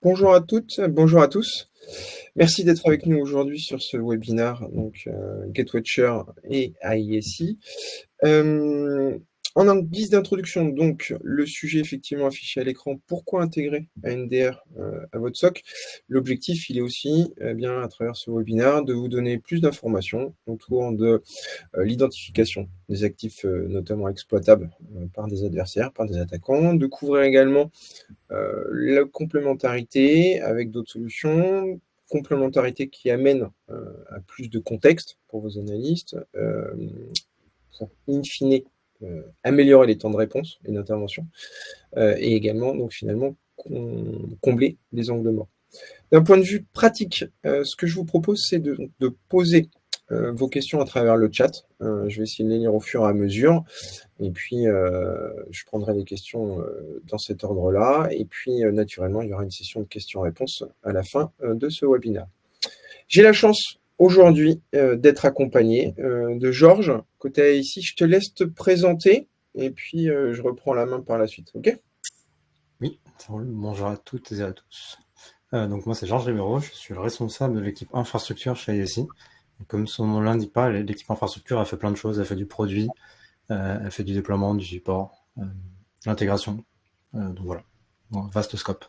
Bonjour à toutes, bonjour à tous. Merci d'être avec nous aujourd'hui sur ce webinaire, donc GetWatcher et IAC. Hem, en guise d'introduction, donc le sujet effectivement affiché à l'écran, pourquoi intégrer ANDR, à votre SOC? L'objectif, il est aussi, bien à travers ce webinaire, de vous donner plus d'informations autour de, l'identification des actifs, notamment exploitables, par des adversaires, par des attaquants, de couvrir également la complémentarité avec d'autres solutions, complémentarité qui amène, à plus de contexte pour vos analystes, pour in fine, améliorer les temps de réponse et d'intervention, et également donc finalement combler les angles morts. D'un point de vue pratique, ce que je vous propose, c'est de poser, vos questions à travers le chat. Je vais essayer de les lire au fur et à mesure et puis, je prendrai les questions, dans cet ordre-là et puis, naturellement, il y aura une session de questions-réponses à la fin, de ce webinaire. J'ai la chance aujourd'hui, d'être accompagné, de Georges, côté ici. Je te laisse te présenter et puis, je reprends la main par la suite. OK? Oui, ça roule. Bonjour à toutes et à tous. Donc moi c'est Georges Ribeiro, je suis le responsable de l'équipe infrastructure chez IAC. Comme son nom l'indique pas, l'équipe infrastructure elle fait plein de choses, elle fait du produit, elle fait du déploiement, du support, l'intégration. Donc voilà, bon, vaste scope.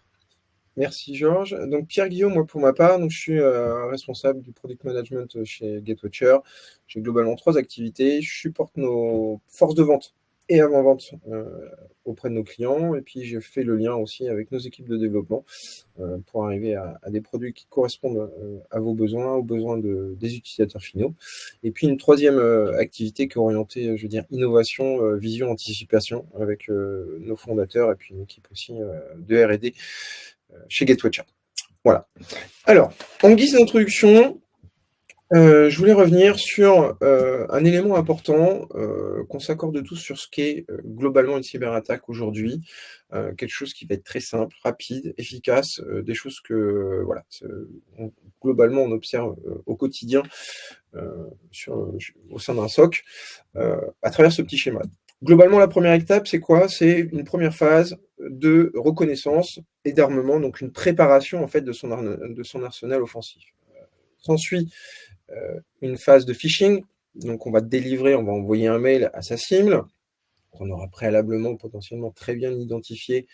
Merci Georges. Donc Pierre Guillaume, moi pour ma part, donc je suis, responsable du product management, chez GetWatcher. J'ai globalement 3 activités. Je supporte nos forces de vente et avant-vente, auprès de nos clients et puis je fais le lien aussi avec nos équipes de développement, pour arriver à des produits qui correspondent, à vos besoins, aux besoins des utilisateurs finaux. Et puis une troisième activité qui est orientée, je veux dire innovation, vision, anticipation avec, nos fondateurs et puis une équipe aussi, de R&D chez GetWatcher. Voilà. Alors, en guise d'introduction, je voulais revenir sur, un élément important, qu'on s'accorde tous sur ce qu'est, globalement une cyberattaque aujourd'hui. Quelque chose qui va être très simple, rapide, efficace, des choses que, voilà, globalement on observe, au quotidien, au sein d'un SOC, à travers ce petit schéma. Globalement, la première étape, c'est quoi? C'est une première phase de reconnaissance et d'armement, donc une préparation en fait de son arsenal offensif. S'ensuit, une phase de phishing, donc on va envoyer un mail à sa cible, qu'on aura préalablement potentiellement très bien identifié,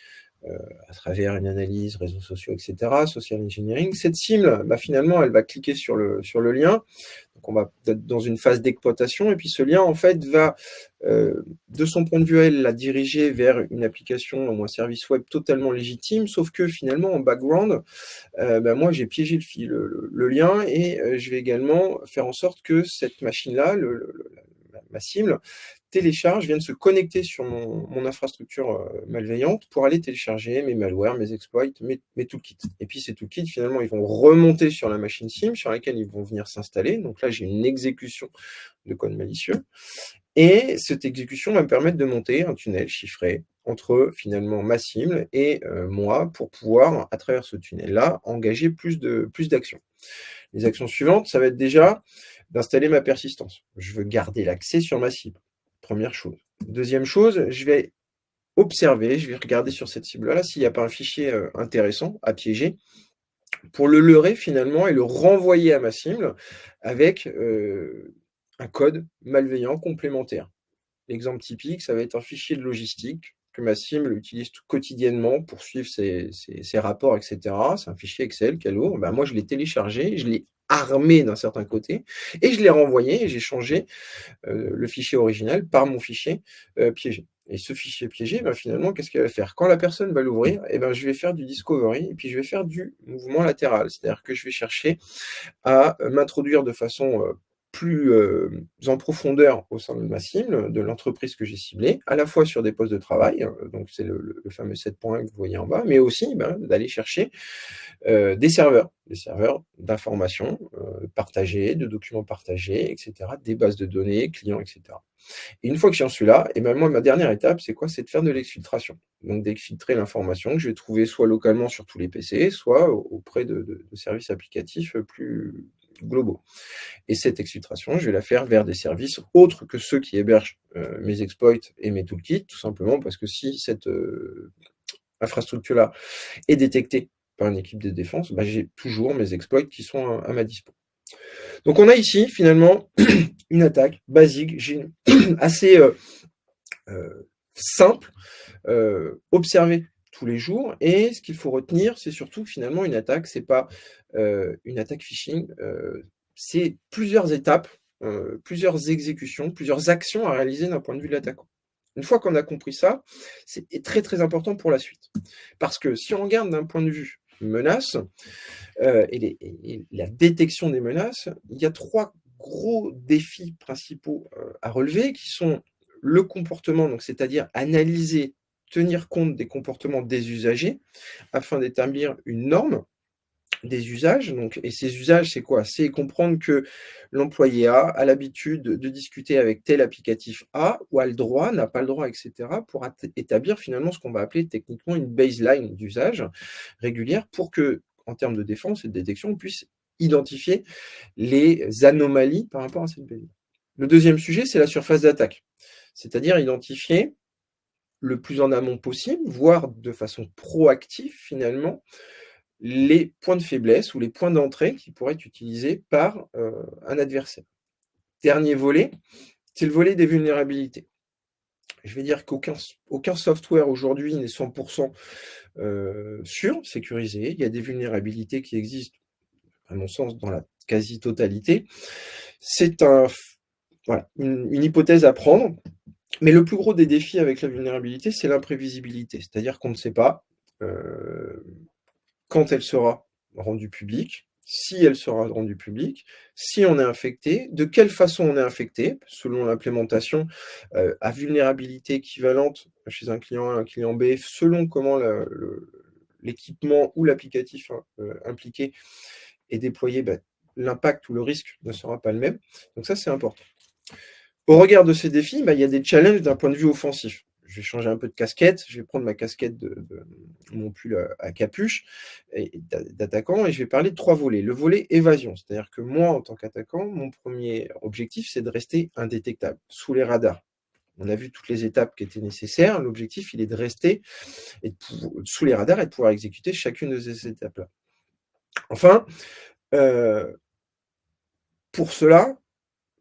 à travers une analyse réseaux sociaux et cetera, social engineering. Cette cible, bah, finalement, elle va cliquer sur le lien. Donc on va être dans une phase d'exploitation et puis ce lien, en fait, va, de son point de vue à elle, la diriger vers une application ou un service web totalement légitime. Sauf que finalement, en background, bah, moi, j'ai piégé le lien et je vais également faire en sorte que cette machine-là, ma cible, vienne se connecter sur mon infrastructure, malveillante pour aller télécharger mes malwares, mes exploits, mes toolkits et puis ces toolkits, finalement, ils vont remonter sur la machine SIM sur laquelle ils vont venir s'installer. Donc là, j'ai une exécution de code malicieux et cette exécution va me permettre de monter un tunnel chiffré entre, finalement, ma cible et moi pour pouvoir, à travers ce tunnel-là, engager plus d'actions. Les actions suivantes, ça va être déjà d'installer ma persistance. Je veux garder l'accès sur ma cible, première chose. Deuxième chose, je vais observer, je vais regarder sur cette cible-là s'il n'y a pas un fichier, intéressant à piéger pour le leurrer finalement et le renvoyer à ma cible avec, un code malveillant complémentaire. L'exemple typique, ça va être un fichier de logistique que ma cible utilise quotidiennement pour suivre ses rapports et cetera. C'est un fichier Excel qu'elle ouvre. Bah, moi, je l'ai téléchargé, je l'ai armé d'un certain côté et je l'ai renvoyé et j'ai changé, le fichier original par mon fichier, piégé. Et ce fichier piégé, bah, finalement, qu'est-ce qu'elle va faire? Quand la personne va l'ouvrir et ben, je vais faire du discovery et puis je vais faire du mouvement latéral. C'est-à-dire que je vais chercher à, m'introduire de façon, plus, en profondeur au sein de ma cible, de l'entreprise que j'ai ciblée, à la fois sur des postes de travail, donc c'est le fameux 7 points que vous voyez en bas, mais aussi, ben, d'aller chercher, des serveurs d'information, partagés, de documents partagés et cetera, des bases de données, clients et cetera. Et une fois que j'en suis là et ben, moi, ma dernière étape, c'est quoi? C'est de faire de l'exfiltration. Donc d'exfiltrer l'information que je vais trouver soit localement sur tous les PC, soit auprès de services applicatifs, plus globaux. Et cette exfiltration, je vais la faire vers des services autres que ceux qui hébergent, mes exploits et mes toolkits, tout simplement parce que si cette, infrastructure-là est détectée par une équipe de défense, j'ai toujours mes exploits qui sont à ma dispo. Donc on a ici finalement une attaque basique, assez simple, observée tous les jours. Et ce qu'il faut retenir, c'est surtout que finalement une attaque, c'est pas une attaque phishing, c'est plusieurs étapes, plusieurs exécutions, plusieurs actions à réaliser d'un point de vue de l'attaquant. Une fois qu'on a compris ça, c'est très, très important pour la suite. Parce que si on regarde d'un point de vue menace, et la détection des menaces, il y a 3 gros défis principaux, à relever qui sont le comportement, donc c'est-à-dire analyser, tenir compte des comportements des usagers afin d'établir une norme des usages. Donc, et ces usages, c'est quoi? C'est comprendre que l'employé A l'habitude de discuter avec tel applicatif A, ou a le droit, n'a pas le droit, et cetera, pour établir finalement ce qu'on va appeler techniquement une baseline d'usage régulière pour que, en termes de défense et de détection, on puisse identifier les anomalies par rapport à cette baseline. Le deuxième sujet, c'est la surface d'attaque, c'est-à-dire identifier le plus en amont possible, voire de façon proactive finalement, les points de faiblesse ou les points d'entrée qui pourraient être utilisés par un adversaire. Dernier volet, c'est le volet des vulnérabilités. Je vais dire qu'aucun software aujourd'hui n'est 100% sûr, sécurisé. Il y a des vulnérabilités qui existent, à mon sens, dans la quasi-totalité. C'est une hypothèse à prendre, mais le plus gros des défis avec la vulnérabilité, c'est l'imprévisibilité. C'est-à-dire qu'on ne sait pas quand elle sera rendue publique, si elle sera rendue publique, si on est infecté, de quelle façon on est infecté, selon l'implémentation à vulnérabilité équivalente chez un client A, un client B, selon comment l'équipement ou l'applicatif impliqué est déployé, l'impact ou le risque ne sera pas le même. Donc ça, c'est important. Au regard de ces défis, il y a des challenges d'un point de vue offensif. Je vais changer un peu de casquette, je vais prendre ma casquette de mon pull à capuche d'attaquant et je vais parler de 3 volets. Le volet évasion, c'est-à-dire que moi, en tant qu'attaquant, mon premier objectif, c'est de rester indétectable, sous les radars. On a vu toutes les étapes qui étaient nécessaires. L'objectif, il est de rester sous les radars et de pouvoir exécuter chacune de ces étapes-là. Enfin, pour cela,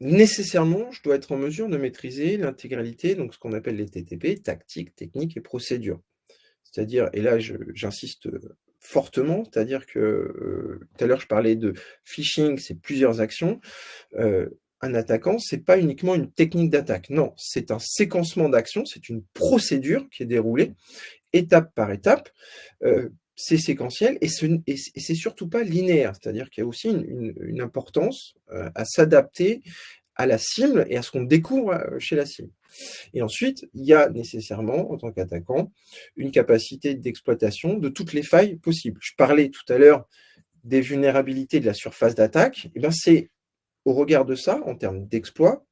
nécessairement, je dois être en mesure de maîtriser l'intégralité, donc ce qu'on appelle les TTP, tactiques, techniques et procédures. C'est-à-dire, et là j'insiste fortement, c'est-à-dire que tout à l'heure je parlais de phishing, c'est plusieurs actions. Un attaquant, c'est pas uniquement une technique d'attaque, non, c'est un séquencement d'actions, c'est une procédure qui est déroulée étape par étape. C'est séquentiel et c'est surtout pas linéaire, c'est-à-dire qu'il y a aussi une importance à s'adapter à la cible et à ce qu'on découvre chez la cible. Et ensuite, il y a nécessairement, en tant qu'attaquant, une capacité d'exploitation de toutes les failles possibles. Je parlais tout à l'heure des vulnérabilités de la surface d'attaque, c'est au regard de ça, en termes d'exploit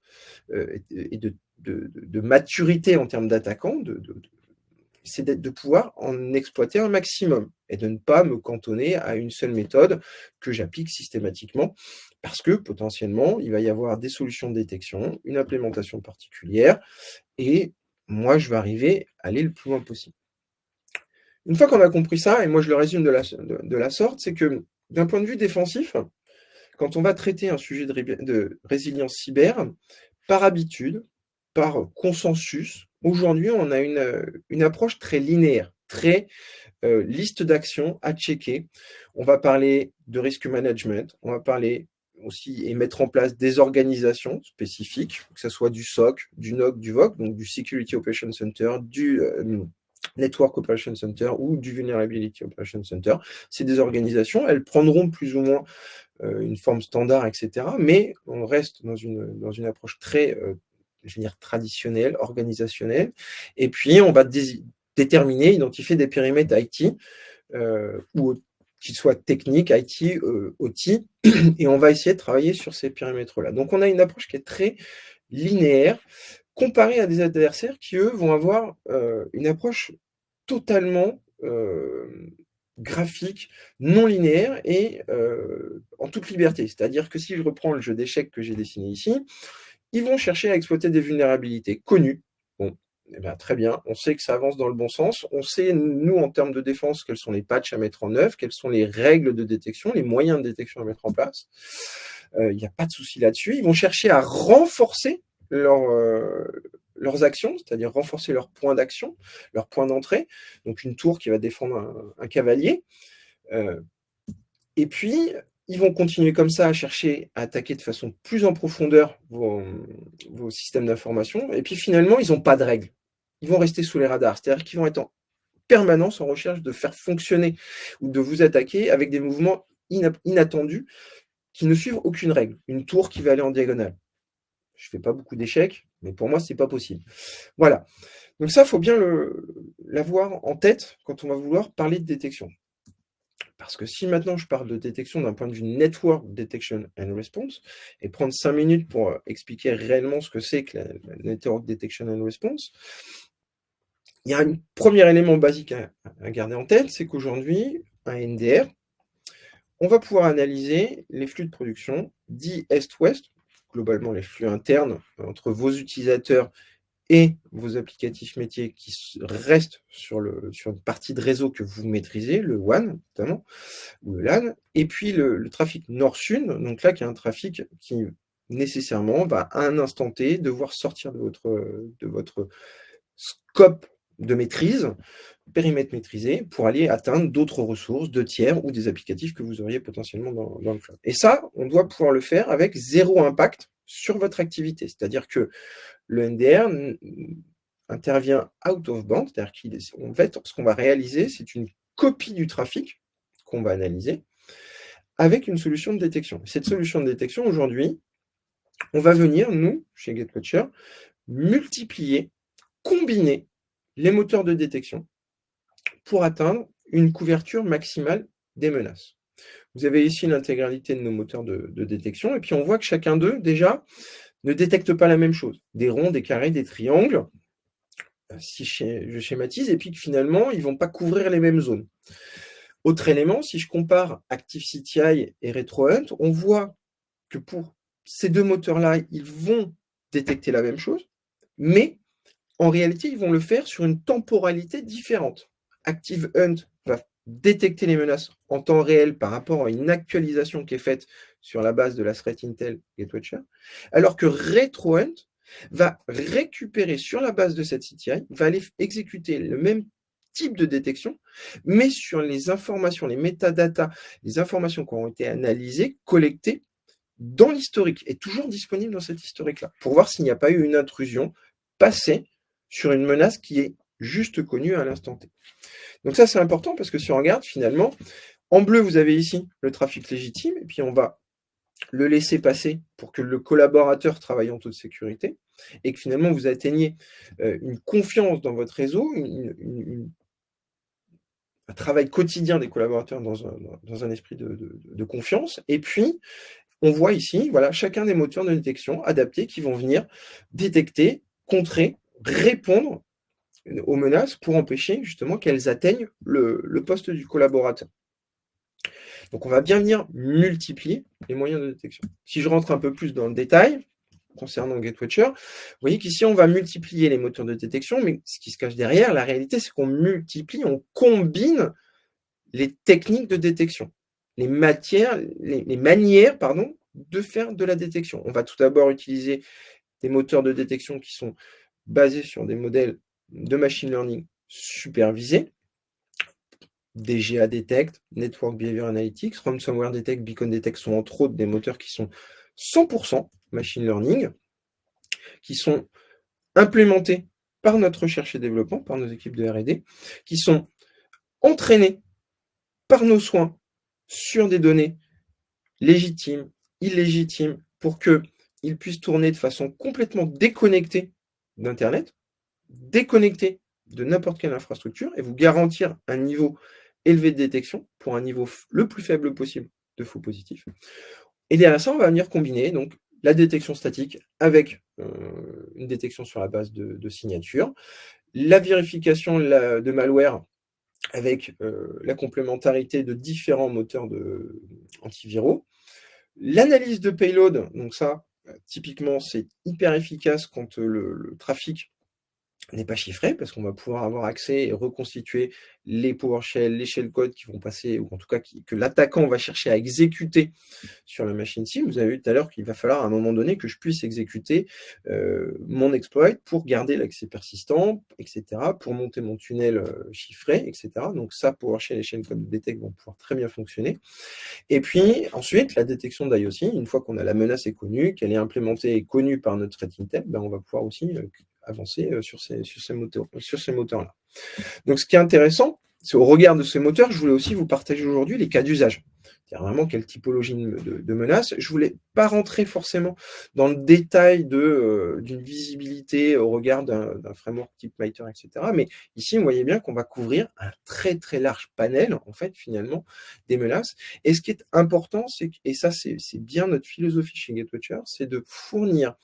et de maturité en termes d'attaquant, c'est de pouvoir en exploiter un maximum et de ne pas me cantonner à une seule méthode que j'applique systématiquement parce que potentiellement, il va y avoir des solutions de détection, une implémentation particulière et moi, je vais arriver à aller le plus loin possible. Une fois qu'on a compris ça, et moi je le résume de la sorte, c'est que d'un point de vue défensif, quand on va traiter un sujet de résilience cyber, par habitude, par consensus, aujourd'hui, on a une approche très linéaire, très liste d'actions à checker. On va parler de risk management, on va parler aussi et mettre en place des organisations spécifiques, que ce soit du SOC, du NOC, du VOC, donc du Security Operations Center, du Network Operations Center ou du Vulnerability Operations Center. C'est des organisations, elles prendront plus ou moins une forme standard, etc. Mais on reste dans une approche très je veux dire traditionnelle, organisationnelle. Et puis, on va déterminer, identifier des périmètres IT, ou qu'ils soient techniques, IT, OT, et on va essayer de travailler sur ces périmètres-là. Donc, on a une approche qui est très linéaire, comparée à des adversaires qui, eux, vont avoir une approche totalement graphique, non linéaire et en toute liberté. C'est-à-dire que si je reprends le jeu d'échecs que j'ai dessiné ici, ils vont chercher à exploiter des vulnérabilités connues. Bon, Eh bien, très bien, on sait que ça avance dans le bon sens. On sait, nous, en termes de défense, quels sont les patchs à mettre en œuvre, quelles sont les règles de détection, les moyens de détection à mettre en place. Il n'y a pas de souci là-dessus. Ils vont chercher à renforcer leurs actions, c'est-à-dire renforcer leurs points d'action, leurs points d'entrée. Donc une tour qui va défendre un cavalier. Et puis, ils vont continuer comme ça à chercher à attaquer de façon plus en profondeur vos systèmes d'information. Et puis finalement, ils n'ont pas de règles. Ils vont rester sous les radars. C'est-à-dire qu'ils vont être en permanence en recherche de faire fonctionner ou de vous attaquer avec des mouvements inattendus qui ne suivent aucune règle. Une tour qui va aller en diagonale. Je ne fais pas beaucoup d'échecs, mais pour moi, ce n'est pas possible. Voilà. Donc ça, il faut bien l'avoir en tête quand on va vouloir parler de détection. Parce que si maintenant je parle de détection d'un point de vue Network Detection and Response, et prendre 5 minutes pour expliquer réellement ce que c'est que la Network Detection and Response, il y a un premier élément basique à garder en tête, c'est qu'aujourd'hui, un NDR, on va pouvoir analyser les flux de production dits Est-Ouest, globalement les flux internes entre vos utilisateurs et vos applicatifs métiers qui restent sur une partie de réseau que vous maîtrisez, le WAN notamment, ou le LAN, et puis le trafic nord-sud, donc là qui est un trafic qui nécessairement va à un instant T devoir sortir de votre scope de maîtrise, périmètre maîtrisé, pour aller atteindre d'autres ressources, de tiers ou des applicatifs que vous auriez potentiellement dans le cloud. Et ça, on doit pouvoir le faire avec zéro impact sur votre activité. C'est-à-dire que le NDR intervient out of band, c'est-à-dire qu'en fait, ce qu'on va réaliser, c'est une copie du trafic qu'on va analyser avec une solution de détection. Cette solution de détection, aujourd'hui, on va venir, nous, chez GetWatcher, multiplier, combiner les moteurs de détection pour atteindre une couverture maximale des menaces. Vous avez ici l'intégralité de nos moteurs de détection, et puis on voit que chacun d'eux, déjà, ne détecte pas la même chose. Des ronds, des carrés, des triangles, si je schématise, et puis que finalement, ils ne vont pas couvrir les mêmes zones. Autre élément, si je compare ActiveCTI et RetroHunt, on voit que pour ces deux moteurs-là, ils vont détecter la même chose, mais en réalité, ils vont le faire sur une temporalité différente. ActiveHunt va détecter les menaces en temps réel par rapport à une actualisation qui est faite sur la base de la threat intel GetWatcher, alors que RetroHunt va récupérer sur la base de cette CTI, va aller exécuter le même type de détection, mais sur les informations, les métadatas, les informations qui ont été analysées, collectées dans l'historique, et toujours disponibles dans cet historique-là, pour voir s'il n'y a pas eu une intrusion passée sur une menace qui est juste connue à l'instant T. Donc ça, c'est important parce que si on regarde, finalement, en bleu, vous avez ici le trafic légitime, et puis on va le laisser passer pour que le collaborateur travaille en toute sécurité, et que finalement, vous atteigniez une confiance dans votre réseau, un travail quotidien des collaborateurs dans un esprit de confiance. Et puis, on voit ici, voilà, chacun des moteurs de détection adaptés qui vont venir détecter, contrer, répondre aux menaces pour empêcher justement qu'elles atteignent le poste du collaborateur. Donc, on va bien venir multiplier les moyens de détection. Si je rentre un peu plus dans le détail concernant GetWatcher, vous voyez qu'ici, on va multiplier les moteurs de détection, mais ce qui se cache derrière, la réalité, c'est qu'on multiplie, on combine les techniques de détection, les manières de faire de la détection. On va tout d'abord utiliser des moteurs de détection qui sont basés sur des modèles de machine learning supervisés, DGA Detect, Network Behavior Analytics, Ransomware Detect, Beacon Detect sont entre autres des moteurs qui sont 100% machine learning, qui sont implémentés par notre recherche et développement, par nos équipes de R&D, qui sont entraînés par nos soins sur des données légitimes, illégitimes, pour qu'ils puissent tourner de façon complètement déconnectée d'Internet, déconnectée de n'importe quelle infrastructure, et vous garantir un niveau élevé de détection pour un niveau le plus faible possible de faux positifs. Et derrière ça, on va venir combiner donc la détection statique avec une détection sur la base de signatures, la vérification de malware avec la complémentarité de différents moteurs antiviraux, l'analyse de payload, donc ça, typiquement, c'est hyper efficace quand le trafic n'est pas chiffré, parce qu'on va pouvoir avoir accès et reconstituer les PowerShell, les shellcodes qui vont passer, ou en tout cas que l'attaquant va chercher à exécuter sur la machine cible. Vous avez vu tout à l'heure qu'il va falloir à un moment donné que je puisse exécuter mon exploit pour garder l'accès persistant, etc., pour monter mon tunnel chiffré, etc. Donc ça, PowerShell et shellcode detect vont pouvoir très bien fonctionner. Et puis ensuite, la détection d'IOC, une fois qu'on a la menace est connue, qu'elle est implémentée et connue par notre threat intel, ben on va pouvoir aussi avancer sur ces moteurs-là. Donc ce qui est intéressant, c'est au regard de ces moteurs, je voulais aussi vous partager aujourd'hui les cas d'usage. C'est-à-dire vraiment quelle typologie de menace. Je ne voulais pas rentrer forcément dans le détail d'une visibilité au regard d'un framework type MITRE, etc. Mais ici, vous voyez bien qu'on va couvrir un très très large panel, en fait, finalement, des menaces. Et ce qui est important, et ça c'est bien notre philosophie chez GateWatcher, c'est de fournir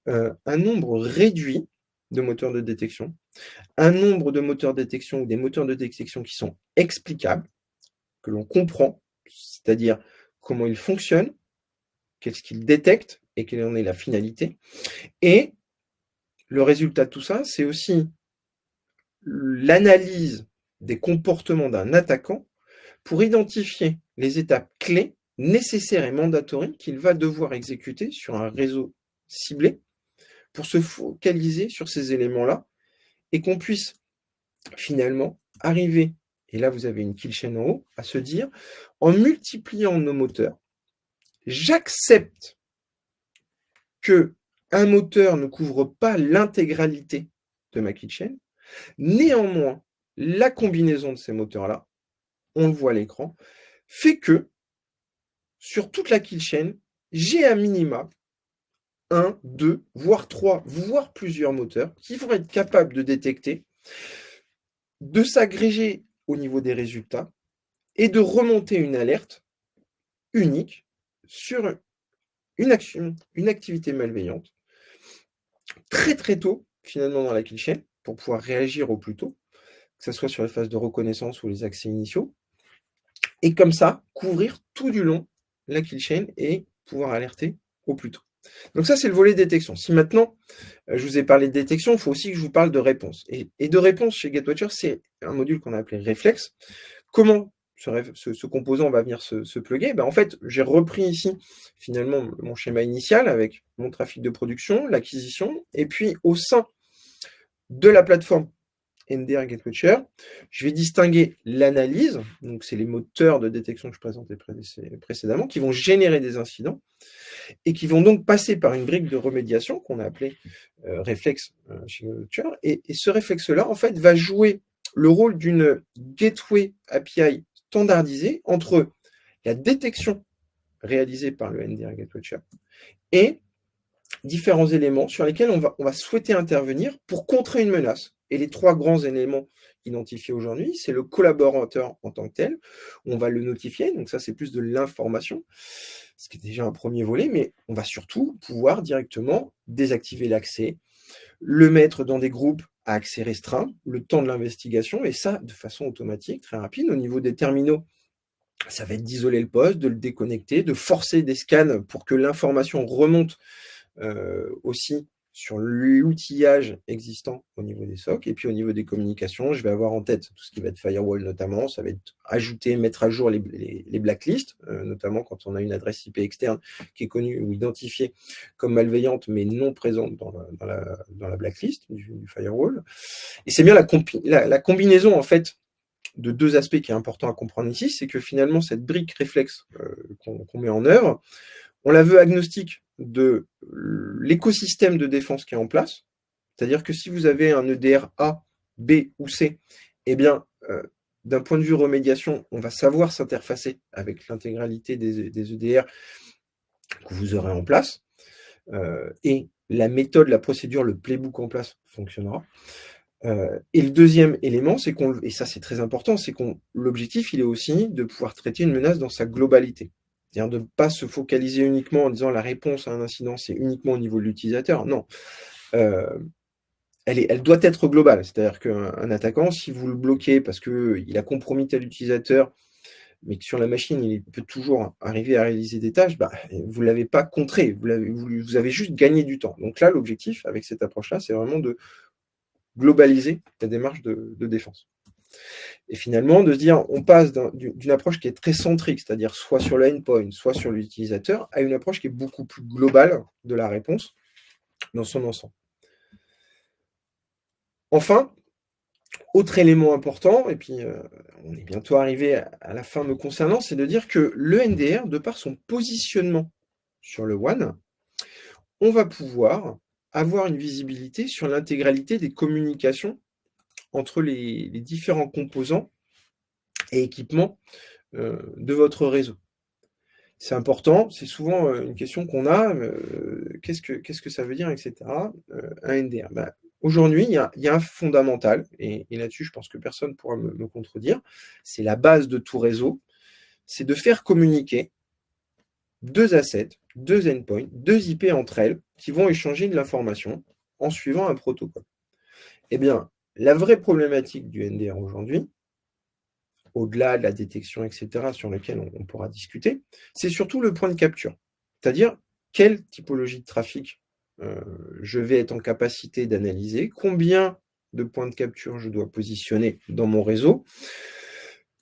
un nombre réduit de moteurs de détection, un nombre de moteurs de détection ou des moteurs de détection qui sont explicables, que l'on comprend, c'est-à-dire comment ils fonctionnent, qu'est-ce qu'ils détectent et quelle en est la finalité. Et le résultat de tout ça, c'est aussi l'analyse des comportements d'un attaquant pour identifier les étapes clés nécessaires et mandatoires qu'il va devoir exécuter sur un réseau ciblé pour se focaliser sur ces éléments-là et qu'on puisse finalement arriver, et là vous avez une kill chain en haut, à se dire, en multipliant nos moteurs, j'accepte que un moteur ne couvre pas l'intégralité de ma kill chain, néanmoins, la combinaison de ces moteurs-là, on le voit à l'écran, fait que sur toute la kill chain, j'ai à minima 1, 2, voire 3, voire plusieurs moteurs qui vont être capables de détecter, de s'agréger au niveau des résultats et de remonter une alerte unique sur une action, une activité malveillante très très tôt finalement dans la kill chain pour pouvoir réagir au plus tôt, que ce soit sur les phases de reconnaissance ou les accès initiaux, et comme ça couvrir tout du long la kill chain et pouvoir alerter au plus tôt. Donc ça, c'est le volet détection. Si maintenant, je vous ai parlé de détection, il faut aussi que je vous parle de réponse. Et de réponse chez GateWatcher, c'est un module qu'on a appelé Reflex. Comment ce composant va venir se plugger? En fait, j'ai repris ici, finalement, mon schéma initial avec mon trafic de production, l'acquisition, et puis au sein de la plateforme NDR GateWatcher, je vais distinguer l'analyse, donc c'est les moteurs de détection que je présentais précédemment, qui vont générer des incidents, et qui vont donc passer par une brique de remédiation qu'on a appelée réflexe chez GateWatcher. Et ce réflexe-là, en fait, va jouer le rôle d'une gateway API standardisée entre la détection réalisée par le NDR GateWatcher et différents éléments sur lesquels on va souhaiter intervenir pour contrer une menace. Et les trois grands éléments identifiés aujourd'hui, c'est le collaborateur en tant que tel. On va le notifier, donc ça c'est plus de l'information, ce qui est déjà un premier volet, mais on va surtout pouvoir directement désactiver l'accès, le mettre dans des groupes à accès restreint, le temps de l'investigation, et ça de façon automatique, très rapide. Au niveau des terminaux, ça va être d'isoler le poste, de le déconnecter, de forcer des scans pour que l'information remonte aussi sur l'outillage existant au niveau des SOC. Et puis au niveau des communications, je vais avoir en tête tout ce qui va être firewall notamment. Ça va être ajouter, mettre à jour les blacklists, notamment quand on a une adresse IP externe qui est connue ou identifiée comme malveillante, mais non présente dans la blacklist du firewall. Et c'est bien la combinaison, en fait, de deux aspects qui est important à comprendre ici, c'est que finalement, cette brique réflexe qu'on met en œuvre, on la veut agnostique de l'écosystème de défense qui est en place. C'est-à-dire que si vous avez un EDR A, B ou C, eh bien, d'un point de vue remédiation, on va savoir s'interfacer avec l'intégralité des EDR que vous aurez en place. Et la méthode, la procédure, le playbook en place fonctionnera. Et le deuxième élément, c'est et ça c'est très important, c'est l'objectif, il est aussi de pouvoir traiter une menace dans sa globalité. C'est-à-dire de ne pas se focaliser uniquement en disant la réponse à un incident, c'est uniquement au niveau de l'utilisateur. Non. Elle doit être globale. C'est-à-dire qu'un attaquant, si vous le bloquez parce qu'il a compromis tel utilisateur, mais que sur la machine, il peut toujours arriver à réaliser des tâches, vous ne l'avez pas contré. Vous avez juste gagné du temps. Donc là, l'objectif avec cette approche-là, c'est vraiment de globaliser la démarche de défense. Et finalement, de se dire, on passe d'une approche qui est très centrique, c'est-à-dire soit sur le endpoint, soit sur l'utilisateur, à une approche qui est beaucoup plus globale de la réponse dans son ensemble. Enfin, autre élément important, et puis on est bientôt arrivé à la fin me concernant, c'est de dire que le NDR, de par son positionnement sur le WAN, on va pouvoir avoir une visibilité sur l'intégralité des communications entre les différents composants et équipements de votre réseau. C'est important, c'est souvent une question qu'on a, qu'est-ce que ça veut dire, etc. Un NDR. Aujourd'hui, il y a un fondamental, et là-dessus, je pense que personne ne pourra me contredire, c'est la base de tout réseau, c'est de faire communiquer 2 assets, 2 endpoints, 2 IP entre elles, qui vont échanger de l'information en suivant un protocole. Eh bien, la vraie problématique du NDR aujourd'hui, au-delà de la détection, etc., sur lequel on pourra discuter, c'est surtout le point de capture. C'est-à-dire, quelle typologie de trafic je vais être en capacité d'analyser, combien de points de capture je dois positionner dans mon réseau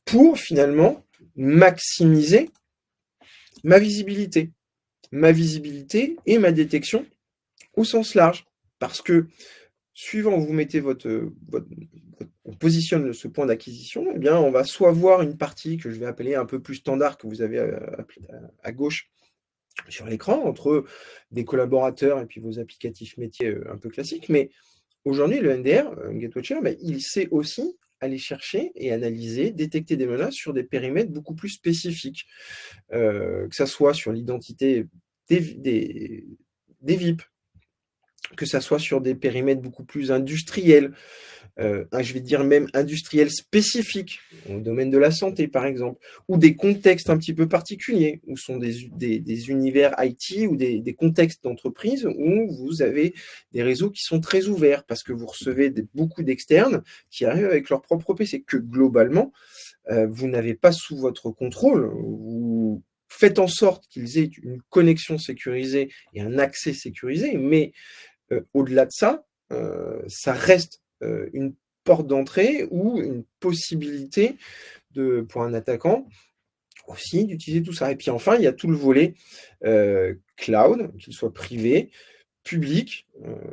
pour finalement maximiser ma visibilité et ma détection au sens large. Parce que suivant où vous mettez on positionne ce point d'acquisition, eh bien, on va soit voir une partie que je vais appeler un peu plus standard que vous avez à gauche sur l'écran, entre des collaborateurs et puis vos applicatifs métiers un peu classiques. Mais aujourd'hui, le NDR, GateWatcher, il sait aussi aller chercher et analyser, détecter des menaces sur des périmètres beaucoup plus spécifiques, que ça soit sur l'identité des VIP, que ça soit sur des périmètres beaucoup plus industriels, je vais dire même industriels spécifiques, au domaine de la santé par exemple, ou des contextes un petit peu particuliers, où sont des univers IT ou des contextes d'entreprise où vous avez des réseaux qui sont très ouverts, parce que vous recevez beaucoup d'externes qui arrivent avec leur propre PC, que globalement, vous n'avez pas sous votre contrôle. Vous faites en sorte qu'ils aient une connexion sécurisée et un accès sécurisé, mais au-delà de ça, ça reste une porte d'entrée ou une possibilité pour un attaquant aussi d'utiliser tout ça. Et puis enfin, il y a tout le volet cloud, qu'il soit privé, public,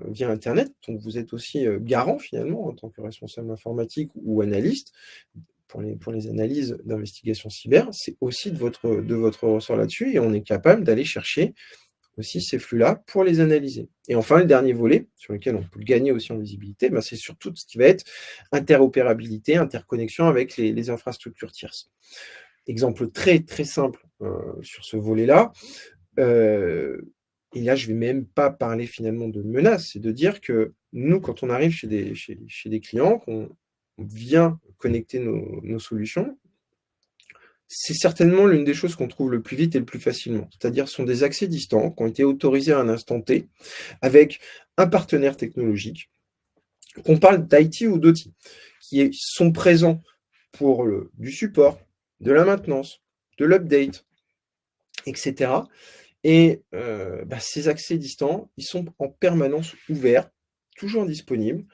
via Internet. Donc vous êtes aussi garant finalement en tant que responsable informatique ou analyste. Pour les analyses d'investigation cyber, c'est aussi de votre ressort là-dessus, et on est capable d'aller chercher aussi ces flux-là pour les analyser. Et enfin, le dernier volet, sur lequel on peut gagner aussi en visibilité, c'est surtout ce qui va être interopérabilité, interconnexion avec les infrastructures tierces. Exemple très, très simple sur ce volet-là, et là, je ne vais même pas parler finalement de menaces, c'est de dire que nous, quand on arrive chez des clients, qu'on vient connecter nos solutions, c'est certainement l'une des choses qu'on trouve le plus vite et le plus facilement. C'est-à-dire, ce sont des accès distants qui ont été autorisés à un instant T avec un partenaire technologique, qu'on parle d'IT ou d'OT, qui sont présents pour du support, de la maintenance, de l'update, etc. Et ces accès distants, ils sont en permanence ouverts, toujours disponibles,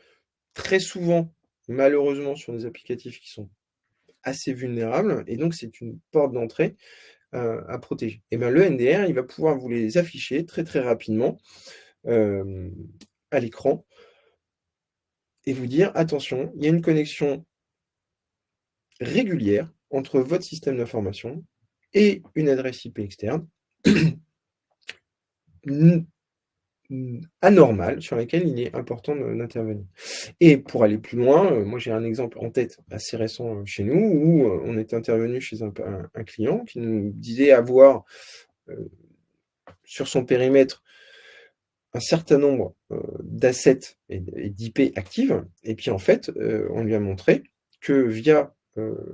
très souvent, malheureusement, sur des applicatifs qui sont assez vulnérables, et donc c'est une porte d'entrée à protéger. Et le NDR, il va pouvoir vous les afficher très très rapidement à l'écran et vous dire attention, il y a une connexion régulière entre votre système d'information et une adresse IP externe anormale sur laquelle il est important d'intervenir. Et pour aller plus loin, moi j'ai un exemple en tête assez récent chez nous où on est intervenu chez un client qui nous disait avoir sur son périmètre un certain nombre d'assets et d'IP actives, et puis en fait, on lui a montré que via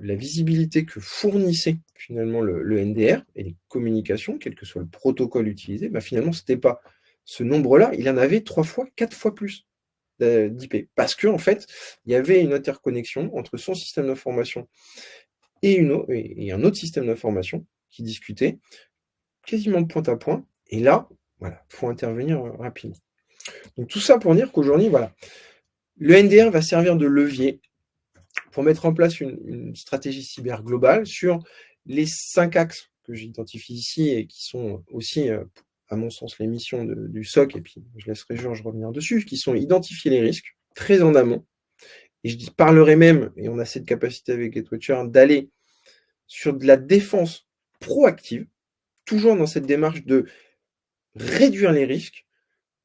la visibilité que fournissait finalement le NDR et les communications, quel que soit le protocole utilisé, finalement, c'était pas ce nombre-là, il en avait 3 fois, 4 fois plus d'IP. Parce qu'en fait, il y avait une interconnexion entre son système d'information et un autre système d'information qui discutait quasiment de point à point. Et là, voilà, il faut intervenir rapidement. Donc tout ça pour dire qu'aujourd'hui, voilà, Le NDR va servir de levier pour mettre en place une stratégie cyber globale sur les 5 axes que j'identifie ici et qui sont aussi, à mon sens, les missions du SOC, et puis je laisserai Georges revenir dessus, qui sont identifier les risques très en amont. Et je parlerai même, et on a cette capacité avec GateWatcher, d'aller sur de la défense proactive, toujours dans cette démarche de réduire les risques,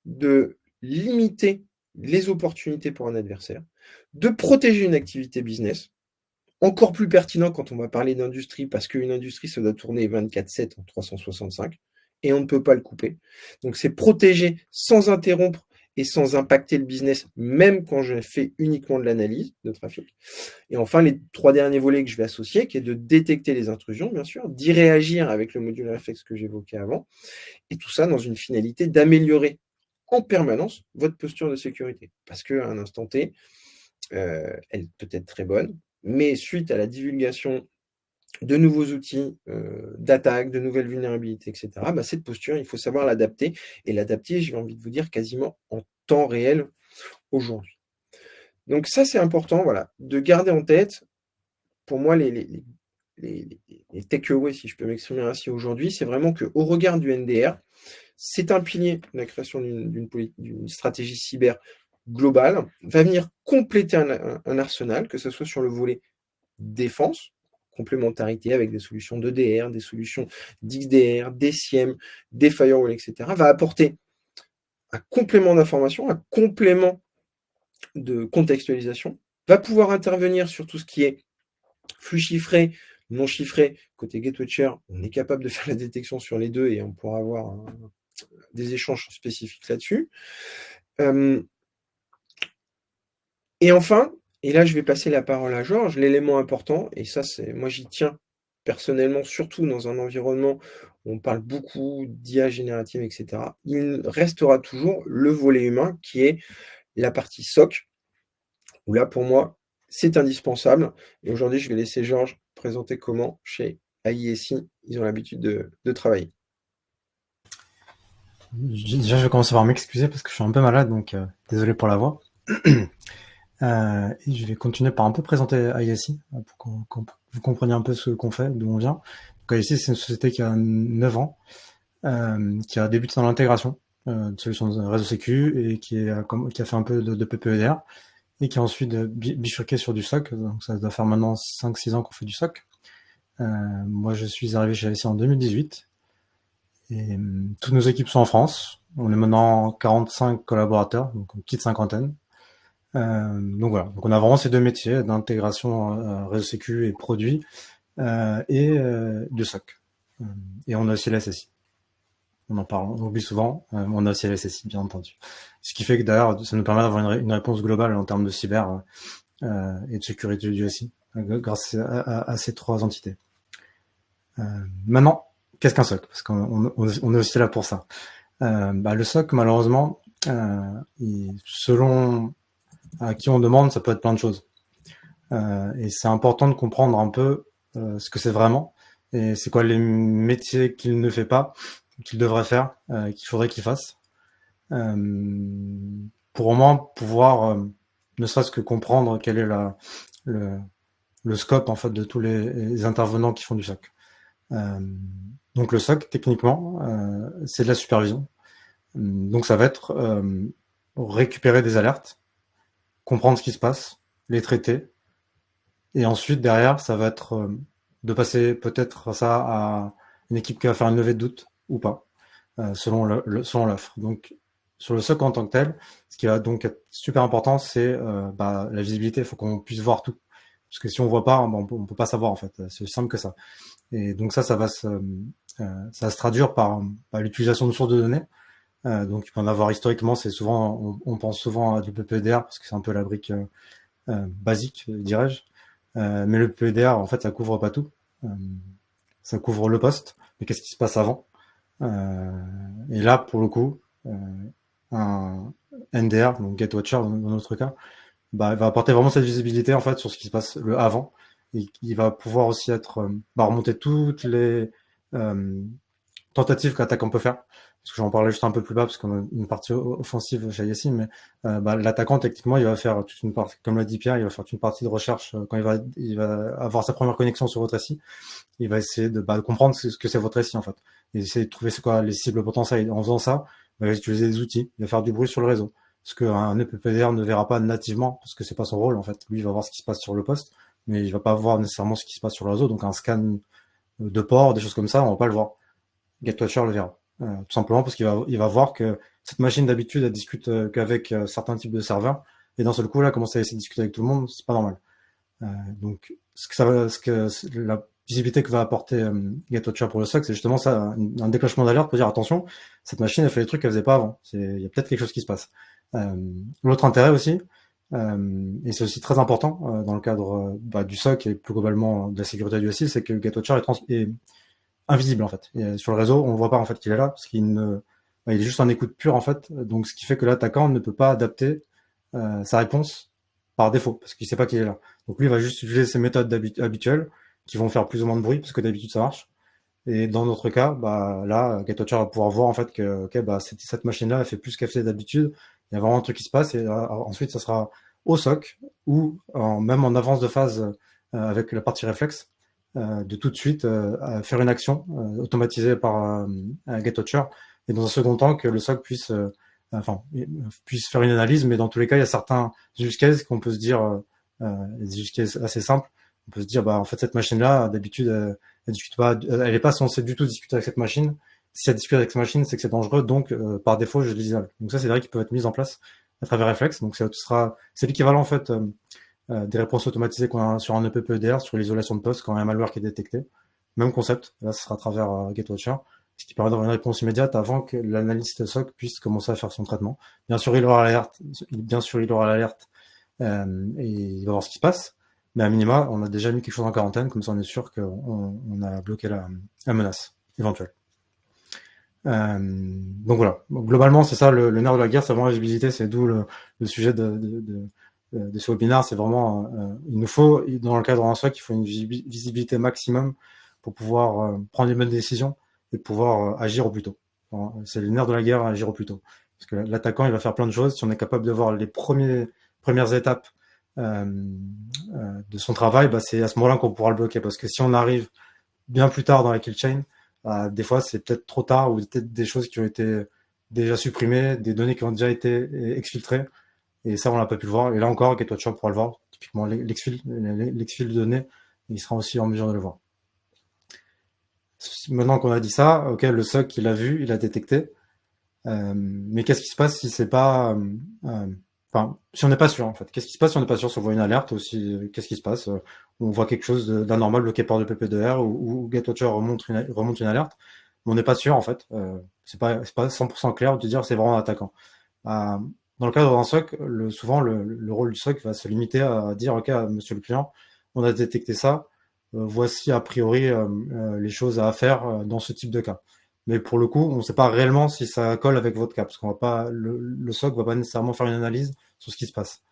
de limiter les opportunités pour un adversaire, de protéger une activité business. Encore plus pertinent quand on va parler d'industrie, parce qu'une industrie, ça doit tourner 24/7 en 365, et on ne peut pas le couper. Donc c'est protéger sans interrompre et sans impacter le business, même quand je fais uniquement de l'analyse de trafic. Et enfin, les 3 derniers volets que je vais associer, qui est de détecter les intrusions, bien sûr, d'y réagir avec le module réflexe que j'évoquais avant, et tout ça dans une finalité d'améliorer en permanence votre posture de sécurité. Parce qu'à un instant T, elle peut être très bonne, mais suite à la divulgation de nouveaux outils d'attaque, de nouvelles vulnérabilités, etc., cette posture, il faut savoir l'adapter, et l'adapter, j'ai envie de vous dire, quasiment en temps réel aujourd'hui. Donc ça, c'est important, voilà, de garder en tête, pour moi, les takeaways, si je peux m'exprimer ainsi aujourd'hui, c'est vraiment qu'au regard du NDR, c'est un pilier, la création d'une stratégie cyber globale, va venir compléter un arsenal, que ce soit sur le volet défense, complémentarité avec des solutions d'EDR, des solutions d'XDR, des SIEM, des firewalls, etc., va apporter un complément d'information, un complément de contextualisation, va pouvoir intervenir sur tout ce qui est flux chiffré, non chiffré. Côté GateWatcher, on est capable de faire la détection sur les deux et on pourra avoir des échanges spécifiques là-dessus. Et enfin, et là je vais passer la parole à Georges, l'élément important, et ça c'est moi j'y tiens personnellement, surtout dans un environnement où on parle beaucoup d'IA générative, etc., il restera toujours le volet humain qui est la partie SOC, où là pour moi c'est indispensable. Et aujourd'hui je vais laisser Georges présenter comment chez AISI ils ont l'habitude de travailler. Déjà, je vais commencer par m'excuser parce que je suis un peu malade, donc désolé pour la voix. Et je vais continuer par un peu présenter ISI pour que vous compreniez un peu ce qu'on fait, d'où on vient. Donc ISI, c'est une société qui a 9 ans, qui a débuté dans l'intégration de solutions de réseau sécu et qui a fait un peu de PPEDR et qui a ensuite bifurqué sur du SOC. Donc ça doit faire maintenant 5-6 ans qu'on fait du SOC. Moi, je suis arrivé chez ISI en 2018. Et toutes nos équipes sont en France. On est maintenant 45 collaborateurs, donc une petite cinquantaine. Donc voilà, donc on a vraiment ces deux métiers d'intégration réseau sécu et produits et de SOC. Et on a aussi la SSI. On en parle, on oublie souvent, on a aussi la SSI, bien entendu. Ce qui fait que d'ailleurs, ça nous permet d'avoir une réponse globale en termes de cyber et de sécurité du SI, grâce à ces 3 entités. Maintenant, qu'est-ce qu'un SOC? Parce qu'on est aussi là pour ça. Le SOC, malheureusement, selon à qui on demande, ça peut être plein de choses. Et c'est important de comprendre un peu ce que c'est vraiment et c'est quoi les métiers qu'il ne fait pas, qu'il devrait faire, qu'il faudrait qu'il fasse. Pour au moins pouvoir ne serait-ce que comprendre quel est le scope en fait de tous les intervenants qui font du SOC. Donc le SOC, techniquement, c'est de la supervision. Donc ça va être récupérer des alertes, comprendre ce qui se passe, les traiter, et ensuite derrière, ça va être de passer peut-être ça à une équipe qui va faire une levée de doute ou pas, selon l'offre. Donc sur le SOC en tant que tel, ce qui va donc être super important, c'est la visibilité. Il faut qu'on puisse voir tout, parce que si on voit pas, on peut pas savoir en fait. C'est simple que ça. Et donc ça va se traduire par l'utilisation de sources de données. Donc il peut en avoir historiquement, c'est souvent, on pense souvent à du PPDR parce que c'est un peu la brique basique, dirais-je. Mais le PPDR, en fait, ça couvre pas tout. Ça couvre le poste, mais qu'est-ce qui se passe avant? Et là, pour le coup, un NDR, donc GateWatcher dans notre cas, va apporter vraiment cette visibilité en fait sur ce qui se passe le avant. Et il va pouvoir aussi être remonter toutes les tentatives que l'attaquant peut faire. Parce que j'en parlais juste un peu plus bas, parce qu'on a une partie offensive chez Yassin, mais l'attaquant, techniquement, il va faire toute une partie, comme l'a dit Pierre, il va faire toute une partie de recherche quand il va avoir sa première connexion sur votre SI. Il va essayer de comprendre ce que c'est votre SI, en fait. Et essayer de trouver c'est quoi les cibles potentielles. En faisant ça, il va utiliser des outils, il va faire du bruit sur le réseau. Ce qu'un EPPDR ne verra pas nativement, parce que c'est pas son rôle, en fait. Lui, il va voir ce qui se passe sur le poste, mais il va pas voir nécessairement ce qui se passe sur le réseau. Donc un scan de port, des choses comme ça, on va pas le voir. GetWatcher le verra. Tout simplement parce il va voir que cette machine d'habitude, elle discute qu'avec certains types de serveurs, et d'un seul coup, là, commencer à essayer de discuter avec tout le monde, c'est pas normal. Donc, la visibilité que va apporter GetWatcher pour le SOC, c'est justement ça, un déclenchement d'alerte pour dire attention, cette machine, elle fait des trucs qu'elle faisait pas avant. Il y a peut-être quelque chose qui se passe. L'autre intérêt aussi, et c'est aussi très important dans le cadre du SOC et plus globalement de la sécurité du SI, c'est que GetWatcher est invisible en fait. Et sur le réseau, on ne voit pas en fait qu'il est là parce il est juste en écoute pure en fait. Donc ce qui fait que l'attaquant ne peut pas adapter sa réponse par défaut parce qu'il sait pas qu'il est là. Donc lui il va juste utiliser ses méthodes habituelles qui vont faire plus ou moins de bruit parce que d'habitude ça marche. Et dans notre cas, là, GetWatcher va pouvoir voir en fait que cette machine-là elle fait plus qu'elle fait d'habitude. Il y a vraiment un truc qui se passe et ensuite ça sera au SOC ou même en avance de phase avec la partie réflexe de tout de suite faire une action automatisée par GetWatcher et dans un second temps que le SOC puisse faire une analyse, mais dans tous les cas il y a certains use cases qu'on peut se dire des use cases assez simples. On peut se dire en fait cette machine là d'habitude elle discute pas, elle est pas censée du tout discuter avec cette machine. Si elle discute avec cette machine, c'est que c'est dangereux, donc par défaut je l'isole. Donc ça c'est des règles qui peuvent être mises en place à travers Reflex. Donc c'est l'équivalent en fait des réponses automatisées qu'on a sur un EPPEDR, sur l'isolation de poste quand il y a un malware qui est détecté. Même concept, là ce sera à travers GetWatcher, ce qui permet d'avoir une réponse immédiate avant que l'analyste SOC puisse commencer à faire son traitement. Bien sûr il aura l'alerte, et il va voir ce qui se passe, mais à minima on a déjà mis quelque chose en quarantaine, comme ça on est sûr qu'on a bloqué la menace éventuelle. Donc voilà, globalement c'est ça le nerf de la guerre, c'est vraiment la visibilité, c'est d'où le sujet de ce webinaire, c'est vraiment il nous faut, dans le cadre d'un SOC, il faut une visibilité maximum pour pouvoir prendre les bonnes décisions et pouvoir agir au plus tôt. C'est le nerf de la guerre, agir au plus tôt. Parce que l'attaquant, il va faire plein de choses. Si on est capable de voir les premières étapes de son travail, c'est à ce moment-là qu'on pourra le bloquer. Parce que si on arrive bien plus tard dans la kill chain, des fois c'est peut-être trop tard ou peut-être des choses qui ont été déjà supprimées, des données qui ont déjà été exfiltrées. Et ça, on l'a pas pu le voir. Et là encore, GetWatcher pourra le voir. Typiquement, l'exfil de données, il sera aussi en mesure de le voir. Maintenant qu'on a dit ça, ok, le SOC, il a vu, il a détecté. Mais qu'est-ce qui se passe si c'est pas, si on n'est pas sûr, en fait? Qu'est-ce qui se passe si on n'est pas sûr, si on voit une alerte ou si, qu'est-ce qui se passe? On voit quelque chose d'anormal bloqué par le PPDR ou GetWatcher remonte une alerte. Mais on n'est pas sûr, en fait. C'est pas 100% clair de dire c'est vraiment un attaquant. Dans le cadre d'un SOC, souvent le rôle du SOC va se limiter à dire ok, monsieur le client, on a détecté ça, voici a priori les choses à faire dans ce type de cas. Mais pour le coup, on ne sait pas réellement si ça colle avec votre cas, parce qu'on va pas, le SOC va pas nécessairement faire une analyse sur ce qui se passe.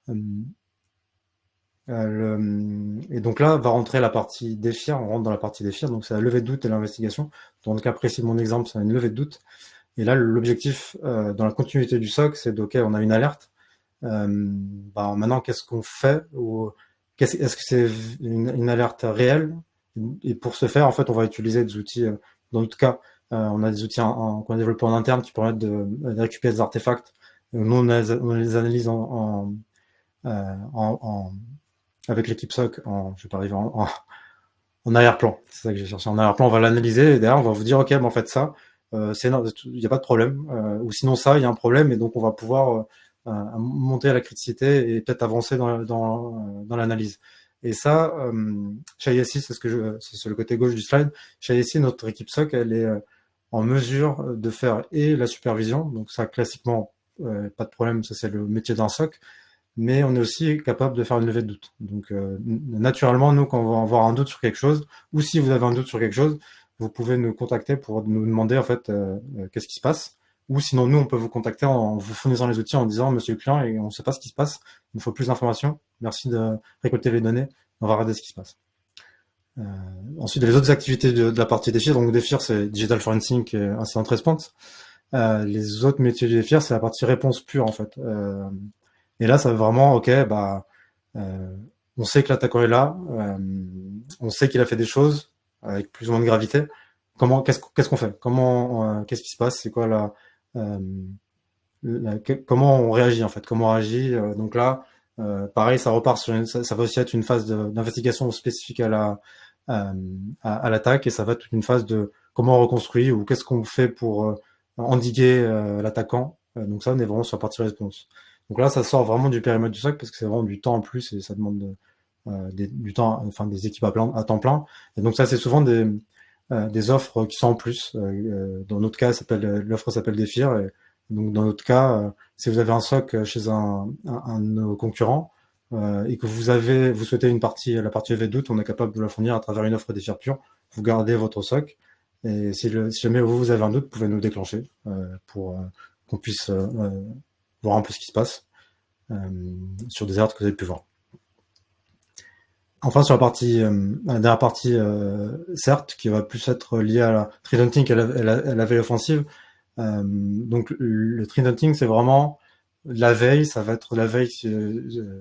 Et donc là va rentrer la partie défire, on rentre dans la partie défire, donc c'est la levée de doute et l'investigation. Dans le cas précis de mon exemple, c'est une levée de doute. Et là, l'objectif dans la continuité du SOC, c'est ok, on a une alerte. Maintenant, qu'est-ce qu'on fait est-ce que c'est une alerte réelle? Et pour ce faire, en fait, on va utiliser des outils. Dans notre cas, on a des outils qu'on a développés en interne qui permettent de récupérer des artefacts. Nous, on les analyse avec l'équipe SOC. Je vais pas arriver en arrière-plan. C'est ça que j'ai cherché. En arrière-plan, on va l'analyser et derrière, on va vous dire ok, en fait ça. Il n'y a pas de problème. Ou sinon ça, il y a un problème et donc on va pouvoir monter à la criticité et peut-être avancer dans l'analyse. Et ça, chez ISI, c'est le côté gauche du slide. Chez ISI, notre équipe SOC, elle est en mesure de faire et la supervision. Donc ça, classiquement, pas de problème, ça c'est le métier d'un SOC. Mais on est aussi capable de faire une levée de doute. Donc naturellement, nous, quand on va avoir un doute sur quelque chose, ou si vous avez un doute sur quelque chose, vous pouvez nous contacter pour nous demander en fait qu'est-ce qui se passe. Ou sinon, nous, on peut vous contacter en vous fournissant les outils en disant monsieur le client, et on ne sait pas ce qui se passe, il nous faut plus d'informations, merci de récolter les données, on va regarder ce qui se passe. Ensuite, les autres activités de la partie DEFIR, donc DEFIR, c'est Digital Forensic et Incident Response. Les autres métiers du DEFIR, c'est la partie réponse pure, en fait. Et là, ça va vraiment, ok, euh, on sait que l'attaquant est là, on sait qu'il a fait des choses avec plus ou moins de gravité. Qu'est-ce qu'on fait? Qu'est-ce qui se passe? C'est quoi euh, comment on réagit en fait? Comment on réagit? Donc là, pareil, ça repart ça va aussi être une phase d'investigation spécifique euh, à l'attaque, et ça va être toute une phase de comment on reconstruit ou qu'est-ce qu'on fait pour endiguer l'attaquant. Donc ça, on est vraiment sur la partie réponse. Donc là, ça sort vraiment du périmètre du SOC parce que c'est vraiment du temps en plus et ça demande du temps, enfin des équipes à temps plein. Et donc ça, c'est souvent des offres qui sont en plus. Dans notre cas, l'offre s'appelle DEFIR. Et donc dans notre cas, si vous avez un SOC chez un de nos concurrents et que vous souhaitez la partie EV-Doute, on est capable de la fournir à travers une offre DEFIR pure. Vous gardez votre SOC et si jamais vous avez un doute, vous pouvez nous déclencher pour qu'on puisse voir un peu ce qui se passe sur des alertes que vous avez pu voir. Enfin, sur la dernière partie, certes, qui va plus être liée à la threat hunting et la veille offensive. Donc, le threat hunting, c'est vraiment la veille. Ça va être la veille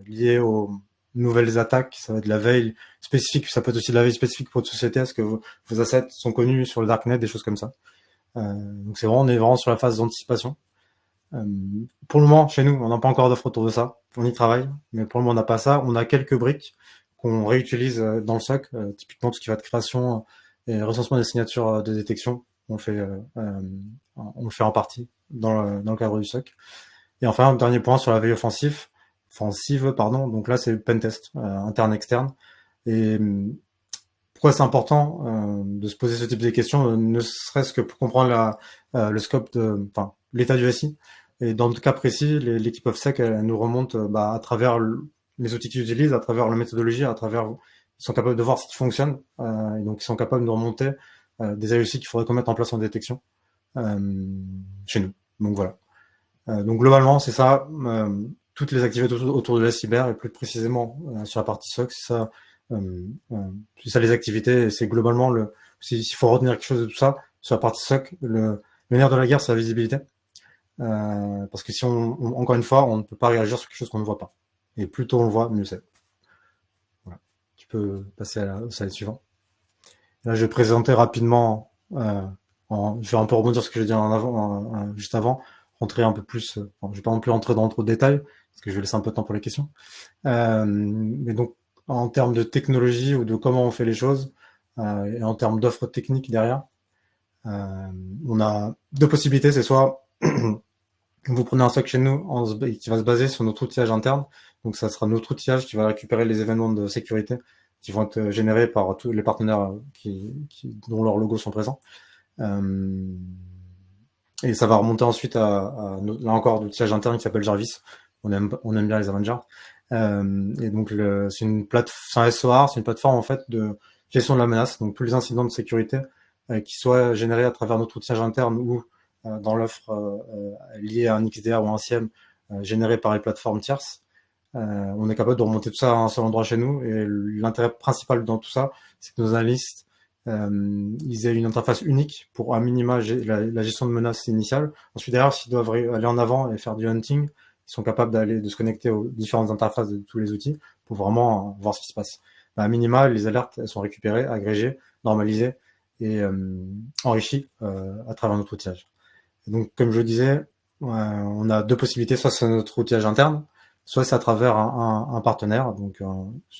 liée aux nouvelles attaques. Ça va être de la veille spécifique. Ça peut être aussi de la veille spécifique pour votre société. Est-ce que vos assets sont connus sur le darknet, des choses comme ça. Donc, on est vraiment sur la phase d'anticipation. Pour le moment, chez nous, on n'a pas encore d'offre autour de ça. On y travaille, mais pour le moment, on n'a pas ça. On a quelques briques qu'on réutilise dans le SOC, typiquement tout ce qui va être création et recensement des signatures de détection. On le fait en partie dans le cadre du SOC. Et enfin, un dernier point sur la veille offensive, pardon. Donc là, c'est le pentest interne-externe. Et pourquoi c'est important de se poser ce type de questions, ne serait-ce que pour comprendre le scope l'état du SI. Et dans le cas précis, l'équipe OffSec, elle nous remonte à travers les outils qu'ils utilisent, à travers la méthodologie, ils sont capables de voir ce qui fonctionne, et donc ils sont capables de remonter des IOC qu'il faudrait qu'on mette en place en détection chez nous. Donc voilà. Donc globalement, c'est ça. Toutes les activités autour de la cyber, et plus précisément sur la partie SOC, c'est ça les activités. Et c'est globalement s'il faut retenir quelque chose de tout ça, sur la partie SOC, le nerf de la guerre, c'est la visibilité. Parce que si encore une fois, on ne peut pas réagir sur quelque chose qu'on ne voit pas. Et plus tôt on le voit, mieux c'est. Voilà. Tu peux passer au slide suivant. Là, je vais présenter rapidement, je vais un peu rebondir sur ce que j'ai dit juste avant, rentrer un peu plus, je vais pas non plus rentrer dans trop de détails, parce que je vais laisser un peu de temps pour les questions. Mais donc, en termes de technologie ou de comment on fait les choses, et en termes d'offres techniques derrière, on a deux possibilités. C'est soit vous prenez un SOC chez nous qui va se baser sur notre outillage interne. Donc, ça sera notre outillage qui va récupérer les événements de sécurité qui vont être générés par tous les partenaires dont leurs logos sont présents. Et ça va remonter ensuite là encore, l'outillage interne qui s'appelle Jarvis. On aime bien les Avengers. Et donc, c'est un SOAR, c'est une plateforme en fait de gestion de la menace. Donc, tous les incidents de sécurité qui soient générés à travers notre outillage interne ou dans l'offre liée à un XDR ou un SIEM généré par les plateformes tierces. On est capable de remonter tout ça à un seul endroit chez nous. Et l'intérêt principal dans tout ça, c'est que nos analystes ils aient une interface unique pour à minima la gestion de menaces initiales. Ensuite, derrière, s'ils doivent aller en avant et faire du hunting, ils sont capables de se connecter aux différentes interfaces de tous les outils pour vraiment voir ce qui se passe. À minima, les alertes, elles sont récupérées, agrégées, normalisées et enrichies à travers notre outillage. Et donc, comme je le disais, on a deux possibilités. Soit c'est notre outillage interne, soit c'est à travers un partenaire, donc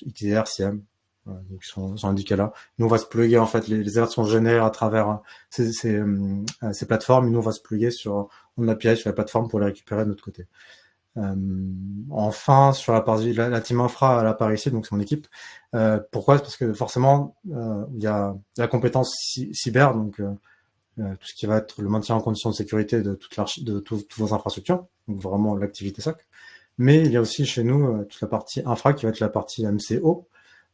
XDR, SIEM, donc ils sont indiqués là. Nous on va se plugger en fait, les alertes sont générées à travers ces plateformes, et nous on va se plugger sur API sur la plateforme pour les récupérer de notre côté. Enfin, sur la partie la team infra, elle apparaît ici, donc c'est mon équipe. Pourquoi? Parce que forcément il y a la compétence cyber, donc tout ce qui va être le maintien en condition de sécurité de toutes vos infrastructures, donc vraiment l'activité SOC. Mais il y a aussi chez nous toute la partie infra qui va être la partie MCO.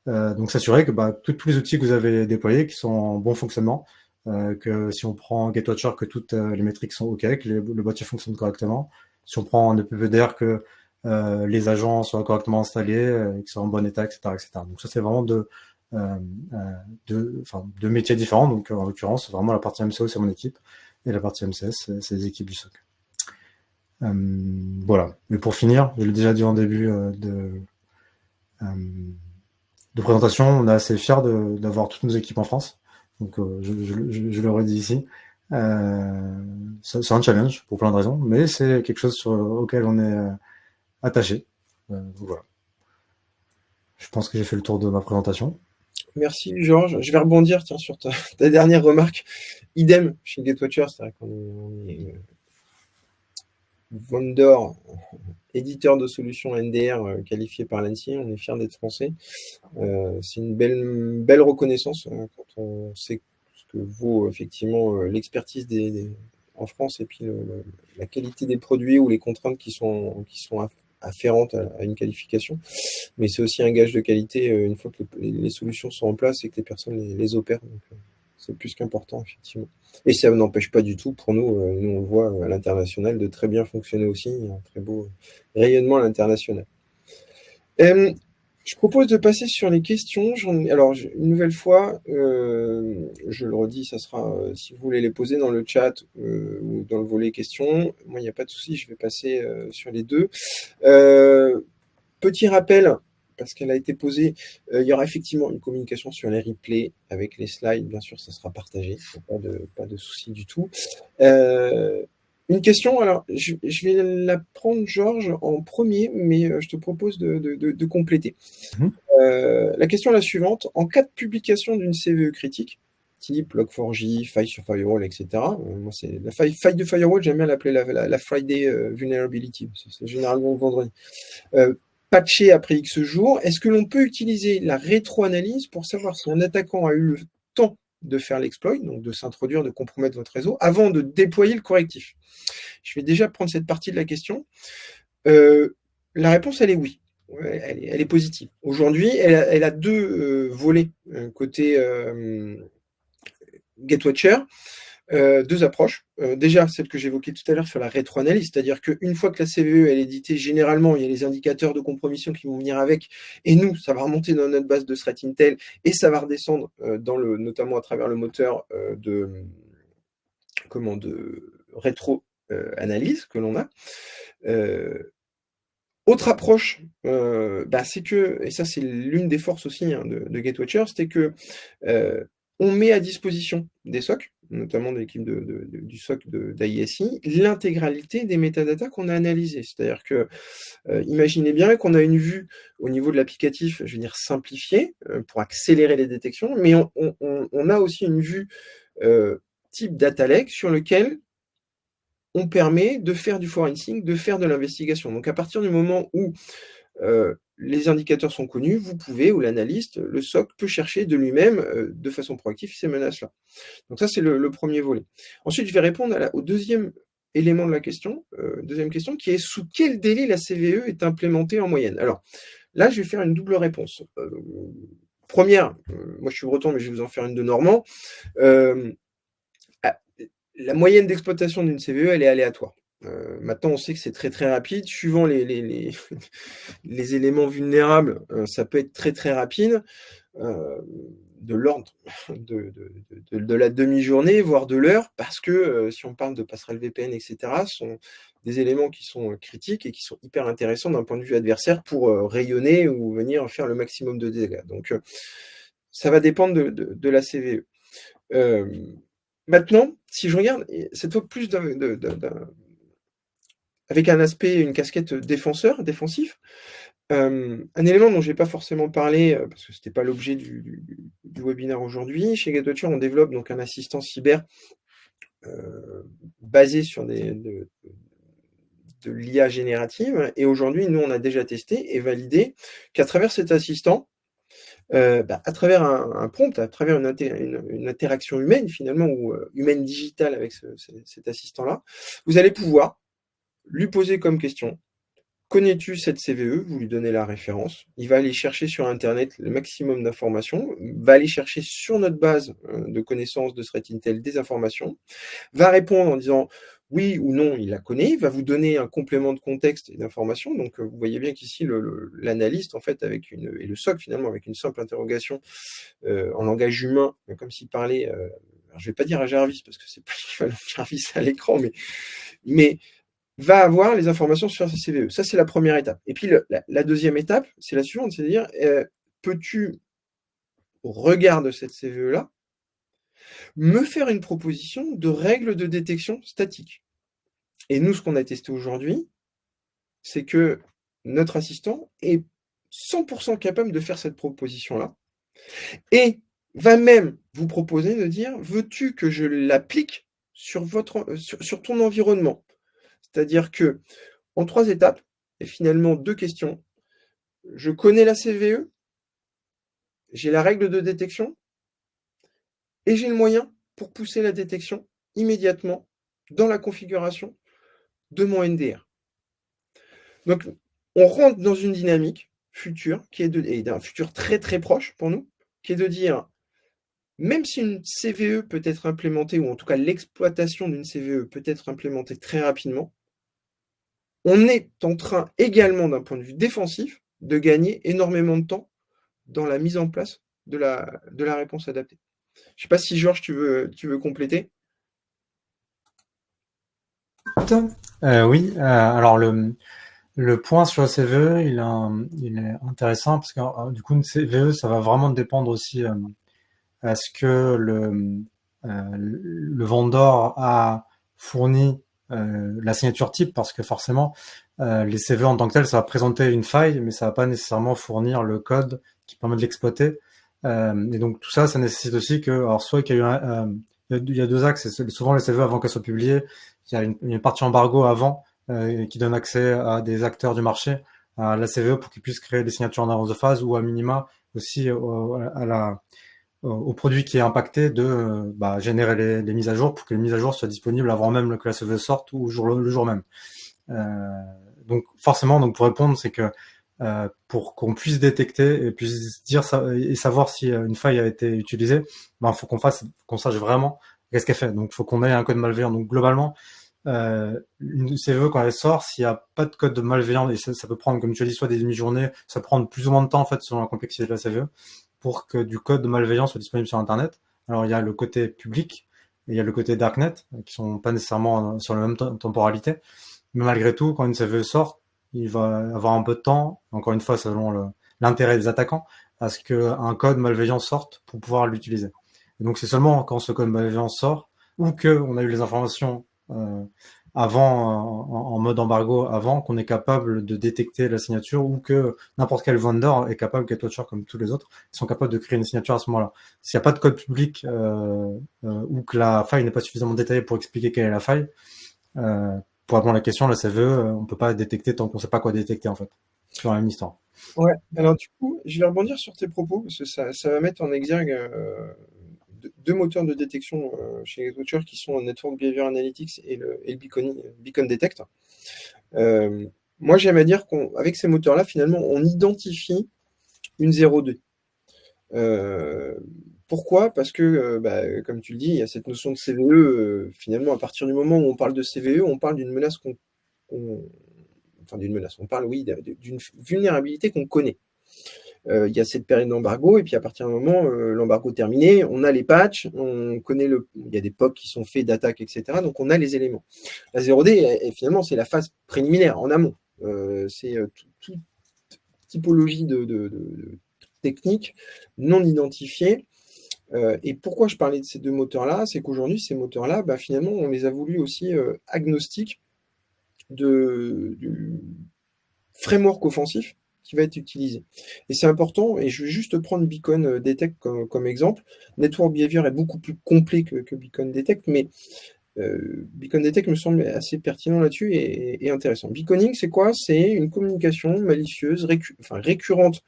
Donc s'assurer que tous les outils que vous avez déployés qui sont en bon fonctionnement, que si on prend Gatewatcher, que toutes les métriques sont OK, que le boîtier fonctionne correctement. Si on prend le PVDR, que les agents soient correctement installés, qu'ils soient en bon état, etc., etc. Donc ça c'est vraiment deux métiers différents. Donc, en l'occurrence, vraiment la partie MCO, c'est mon équipe, et la partie MCS, c'est les équipes du SOC. Voilà. Mais pour finir, je l'ai déjà dit en début de présentation, on est assez fiers d'avoir toutes nos équipes en France. Donc, je le redis ici. C'est un challenge pour plein de raisons, mais c'est quelque chose auquel on est attaché. Voilà. Je pense que j'ai fait le tour de ma présentation. Merci Georges. Je vais rebondir sur ta dernière remarque. Idem chez Gatewatcher, c'est vrai qu'on est vendor, éditeur de solutions NDR qualifié par l'ANSSI. On est fiers d'être français. C'est une belle reconnaissance quand on sait ce que vaut effectivement l'expertise en France et puis la qualité des produits ou les contraintes qui sont afférentes à une qualification. Mais c'est aussi un gage de qualité une fois que les solutions sont en place et que les personnes les opèrent. Donc, c'est plus qu'important, effectivement. Et ça n'empêche pas du tout, pour nous, nous on le voit à l'international, de très bien fonctionner aussi. Il y a un très beau rayonnement à l'international. Je propose de passer sur les questions. Alors, une nouvelle fois, je le redis, ça sera, si vous voulez les poser dans le chat ou dans le volet questions, moi, il n'y a pas de souci, je vais passer sur les deux. Petit rappel, parce qu'elle a été posée, il y aura effectivement une communication sur les replays avec les slides, bien sûr, ça sera partagé, pas de souci du tout. Une question, alors je vais la prendre, Georges, en premier, mais je te propose de compléter. La question est la suivante. En cas de publication d'une CVE critique, type Log4j, faille sur firewall, etc. Moi, c'est la faille de firewall, j'aime bien l'appeler la Friday vulnerability. C'est généralement le vendredi. Patché après X jours, est-ce que l'on peut utiliser la rétro-analyse pour savoir si un attaquant a eu le temps de faire l'exploit, donc de s'introduire, de compromettre votre réseau, avant de déployer le correctif? Je vais déjà prendre cette partie de la question. La réponse, elle est oui. Elle est positive. Aujourd'hui, elle a deux volets côté Gatewatcher. Deux approches. Déjà, celle que j'évoquais tout à l'heure sur la rétro-analyse, c'est-à-dire qu'une fois que la CVE elle est éditée, généralement, il y a les indicateurs de compromission qui vont venir avec, et nous, ça va remonter dans notre base de threat intel, et ça va redescendre notamment à travers le moteur de rétro-analyse que l'on a. Autre approche, c'est que, et ça c'est l'une des forces aussi de Gatewatcher, c'était que on met à disposition des SOC, notamment de l'équipe du SOC d'AISI, l'intégralité des métadatas qu'on a analysés. C'est-à-dire que, imaginez bien qu'on a une vue au niveau de l'applicatif, je veux dire simplifiée, pour accélérer les détections, mais on a aussi une vue type data lake sur lequel on permet de faire du forensic, de faire de l'investigation. Donc à partir du moment où les indicateurs sont connus, vous pouvez, ou l'analyste, le SOC peut chercher de lui-même, de façon proactive, ces menaces-là. Donc ça, c'est le premier volet. Ensuite, je vais répondre au deuxième élément de la question, deuxième question, qui est sous quel délai la CVE est implémentée en moyenne? Alors, là, je vais faire une double réponse. Première, moi je suis breton, mais je vais vous en faire une de normand. La moyenne d'exploitation d'une CVE, elle est aléatoire. Maintenant, on sait que c'est très très rapide. Suivant les éléments vulnérables, ça peut être très très rapide, de l'ordre de la demi-journée, voire de l'heure, parce que si on parle de passerelle VPN, etc., sont des éléments qui sont critiques et qui sont hyper intéressants d'un point de vue adversaire pour rayonner ou venir faire le maximum de dégâts. Donc, ça va dépendre de la CVE. Maintenant, si je regarde, cette fois plus avec un aspect, une casquette défensif, un élément dont je n'ai pas forcément parlé, parce que ce n'était pas l'objet du webinaire aujourd'hui. Chez Gatewatcher, on développe donc un assistant cyber basé sur de l'IA générative. Et aujourd'hui, nous, on a déjà testé et validé qu'à travers cet assistant, à travers un prompt, à travers une interaction humaine finalement, ou humaine digitale avec cet assistant-là, vous allez pouvoir lui poser comme question: connais-tu cette CVE? Vous lui donnez la référence. Il va aller chercher sur Internet le maximum d'informations, va aller chercher sur notre base de connaissances de Threat Intel des informations, va répondre en disant: oui ou non, il la connaît, il va vous donner un complément de contexte et d'information. Donc, vous voyez bien qu'ici, l'analyste, en fait, et le SOC, finalement, avec une simple interrogation en langage humain, comme s'il parlait, alors je vais pas dire à Jarvis, parce que c'est pas l'équivalent de Jarvis à l'écran, mais va avoir les informations sur ces CVE. Ça, c'est la première étape. Et puis, la deuxième étape, c'est la suivante, c'est-à-dire, peux-tu, au regard de cette CVE-là, me faire une proposition de règles de détection statique? Et nous, ce qu'on a testé aujourd'hui, c'est que notre assistant est 100% capable de faire cette proposition-là et va même vous proposer de dire: veux-tu que je l'applique sur ton environnement? C'est-à-dire que en 3 étapes et finalement 2 questions, je connais la CVE, j'ai la règle de détection et j'ai le moyen pour pousser la détection immédiatement dans la configuration de mon NDR. Donc, on rentre dans une dynamique future et d'un futur très très proche pour nous, qui est de dire, même si une CVE peut être implémentée, ou en tout cas l'exploitation d'une CVE peut être implémentée très rapidement, on est en train également, d'un point de vue défensif, de gagner énormément de temps dans la mise en place de la réponse adaptée. Je ne sais pas si Georges, tu veux compléter? Oui, alors le point sur la CVE, il est intéressant parce que du coup, une CVE, ça va vraiment dépendre aussi à ce que le vendeur a fourni la signature type, parce que forcément, les CVE en tant que tel, ça va présenter une faille, mais ça va pas nécessairement fournir le code qui permet de l'exploiter. Et donc tout ça, ça nécessite aussi que, alors soit qu'il y a eu il y a deux axes, c'est souvent les CVE avant qu'elles soient publiées, il y a une partie embargo avant qui donne accès à des acteurs du marché à la CVE pour qu'ils puissent créer des signatures en avance de phase, ou à minima aussi au produit qui est impacté de générer les mises à jour pour que les mises à jour soient disponibles avant même que la CVE sorte ou le jour même. Donc forcément, donc pour répondre, c'est que pour qu'on puisse détecter et puisse dire ça et savoir si une faille a été utilisée, faut qu'on sache vraiment qu'est-ce qu'elle fait. Donc faut qu'on ait un code malveillant. Donc globalement, une CVE quand elle sort, s'il n'y a pas de code malveillant, et ça peut prendre, comme tu as dit, soit des demi-journées, ça peut prendre plus ou moins de temps en fait selon la complexité de la CVE, pour que du code malveillant soit disponible sur Internet. Alors il y a le côté public et il y a le côté darknet qui sont pas nécessairement sur la même temporalité, mais malgré tout, quand une CVE sort, il va avoir un peu de temps, encore une fois selon l'intérêt des attaquants, à ce qu'un code malveillant sorte pour pouvoir l'utiliser. Et donc c'est seulement quand ce code malveillant sort, ou qu'on a eu les informations avant en mode embargo avant, qu'on est capable de détecter la signature, ou que n'importe quel vendor est capable, GetWatcher comme tous les autres, sont capables de créer une signature à ce moment-là. S'il n'y a pas de code public ou que la faille n'est pas suffisamment détaillée pour expliquer quelle est la faille, pour répondre à la question, la CVE, on peut pas détecter tant qu'on sait pas quoi détecter en fait. C'est la même histoire. Ouais, alors du coup, je vais rebondir sur tes propos, parce que ça va mettre en exergue deux moteurs de détection chez GetWatcher qui sont Network Behavior Analytics et le Beacon Detect. Moi, j'aime à dire qu'avec ces moteurs-là, finalement, on identifie une 0.2. Pourquoi? Parce que, comme tu le dis, il y a cette notion de CVE. Finalement, à partir du moment où on parle de CVE, on parle d'une menace enfin d'une menace, on parle, oui, d'une vulnérabilité qu'on connaît. Il y a cette période d'embargo, et puis à partir du moment, l'embargo terminé, on a les patchs, on connaît il y a des POC qui sont faits d'attaques, etc. Donc on a les éléments. La 0D, et finalement, c'est la phase préliminaire, en amont. C'est toute typologie de techniques non identifiées. Et pourquoi je parlais de ces deux moteurs-là? C'est qu'aujourd'hui, ces moteurs-là, finalement, on les a voulu aussi agnostiques du framework offensif qui va être utilisé. Et c'est important, et je vais juste prendre Beacon Detect comme exemple. Network Behavior est beaucoup plus complet que Beacon Detect, mais Beacon Detect me semble assez pertinent là-dessus et intéressant. Beaconing, c'est quoi? C'est une communication malicieuse, récurrente,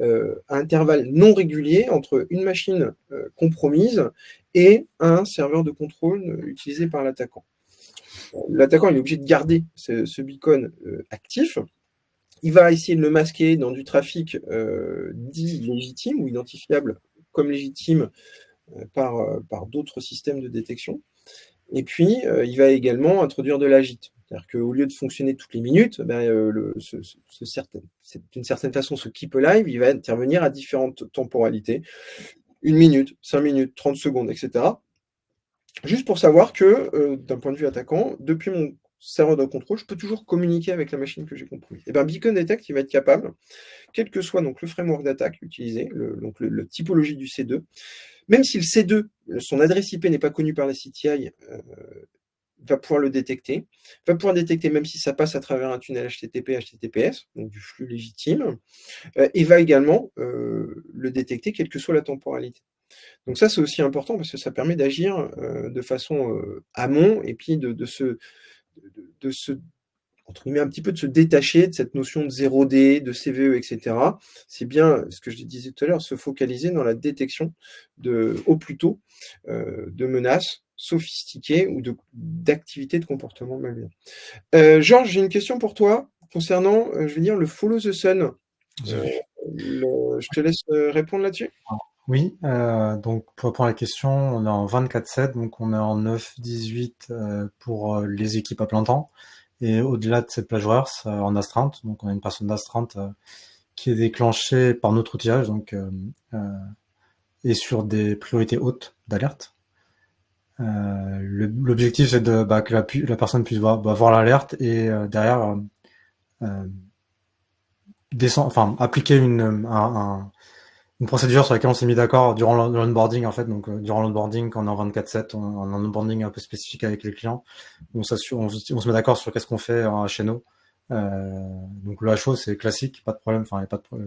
à intervalles non réguliers entre une machine compromise et un serveur de contrôle utilisé par l'attaquant. L'attaquant est obligé de garder ce beacon actif. Il va essayer de le masquer dans du trafic dit légitime ou identifiable comme légitime par d'autres systèmes de détection. Et puis, il va également introduire de l'agite. C'est-à-dire qu'au lieu de fonctionner toutes les minutes, d'une certaine façon, ce keep alive, il va intervenir à différentes temporalités. 1 minute, 5 minutes, 30 secondes, etc. Juste pour savoir que, d'un point de vue attaquant, depuis mon serveur de contrôle, je peux toujours communiquer avec la machine que j'ai compromise. Et Beacon Detect, il va être capable, quel que soit donc le framework d'attaque utilisé, le typologie du C2, même si le C2, son adresse IP n'est pas connue par la CTI, va pouvoir le détecter, va pouvoir détecter même si ça passe à travers un tunnel HTTP, HTTPS, donc du flux légitime, et va également le détecter quelle que soit la temporalité. Donc ça, c'est aussi important parce que ça permet d'agir de façon amont et puis de se entre guillemets, un petit peu de se détacher de cette notion de 0D, de CVE, etc. C'est bien ce que je disais tout à l'heure, se focaliser dans la détection au plus tôt de menaces sophistiquées ou d'activités de comportement malveillant. Georges, j'ai une question pour toi concernant, je vais dire, le Follow the Sun. Je te laisse répondre là-dessus. Oui, donc pour répondre à la question, on est en 24/7, donc on est en 9/18 pour les équipes à plein temps. Et au-delà de cette plage horaire, en astreinte, donc on a une personne d'astreinte qui est déclenchée par notre outillage, donc et sur des priorités hautes d'alerte. L'objectif c'est que la personne puisse voir l'alerte et derrière appliquer une procédure sur laquelle on s'est mis d'accord durant l'onboarding en fait. Donc durant l'onboarding, quand on est en 24/7, on a un onboarding un peu spécifique avec les clients. On se met d'accord sur qu'est-ce qu'on fait en HNO. Donc le HO c'est classique, pas de problème. Enfin, y a pas de problème.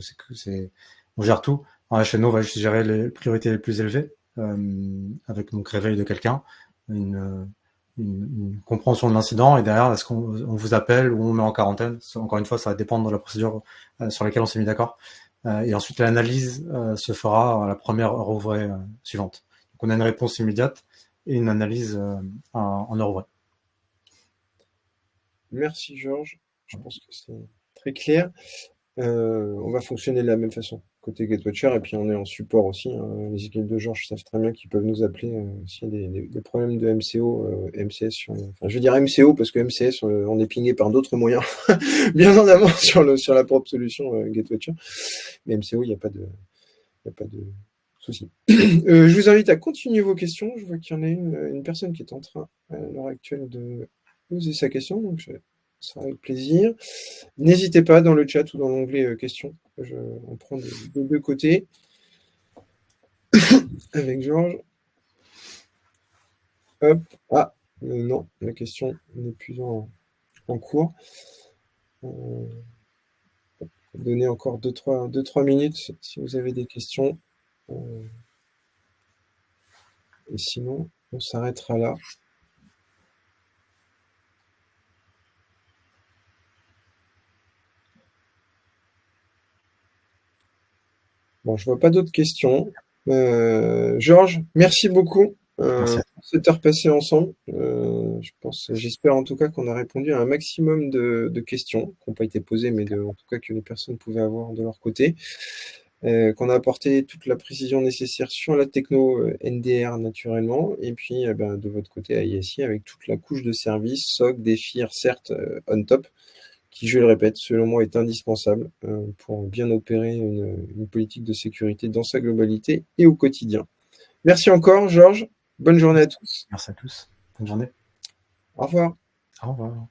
On gère tout. En HNO, on va juste gérer les priorités les plus élevées avec donc réveil de quelqu'un, une compréhension de l'incident et derrière est-ce qu'on vous appelle ou on met en quarantaine. Encore une fois, ça va dépendre de la procédure sur laquelle on s'est mis d'accord. Et ensuite, l'analyse se fera à la première heure ouvrée suivante. Donc, on a une réponse immédiate et une analyse en heure ouvrée. Merci Georges. Je pense que c'est très clair. On va fonctionner de la même façon côté Gatewatcher et puis on est en support aussi. Hein. Les équipes de Georges savent très bien qu'ils peuvent nous appeler s'il y a des problèmes de MCO, MCS. Enfin, je veux dire MCO parce que MCS, on est pingé par d'autres moyens bien en avant sur la propre solution Gatewatcher. Mais MCO, il n'y a pas de souci. Je vous invite à continuer vos questions. Je vois qu'il y en a une personne qui est en train à l'heure actuelle de poser sa question, donc ça sera avec plaisir. N'hésitez pas dans le chat ou dans l'onglet questions. On prend des deux côtés avec Georges. Hop. Ah, non, la question n'est plus en cours. Donnez encore 2-3 minutes si vous avez des questions. Et sinon, on s'arrêtera là. Bon, je vois pas d'autres questions. Georges, merci beaucoup pour cette heure passée ensemble. J'espère en tout cas qu'on a répondu à un maximum de questions qui n'ont pas été posées, mais en tout cas que les personnes pouvaient avoir de leur côté. Qu'on a apporté toute la précision nécessaire sur la techno NDR naturellement, et puis de votre côté AISI avec toute la couche de services, SOC, DFIR, certes on top, qui, je le répète, selon moi est indispensable pour bien opérer une politique de sécurité dans sa globalité et au quotidien. Merci encore, Georges. Bonne journée à tous. Merci à tous. Bonne journée. Au revoir. Au revoir.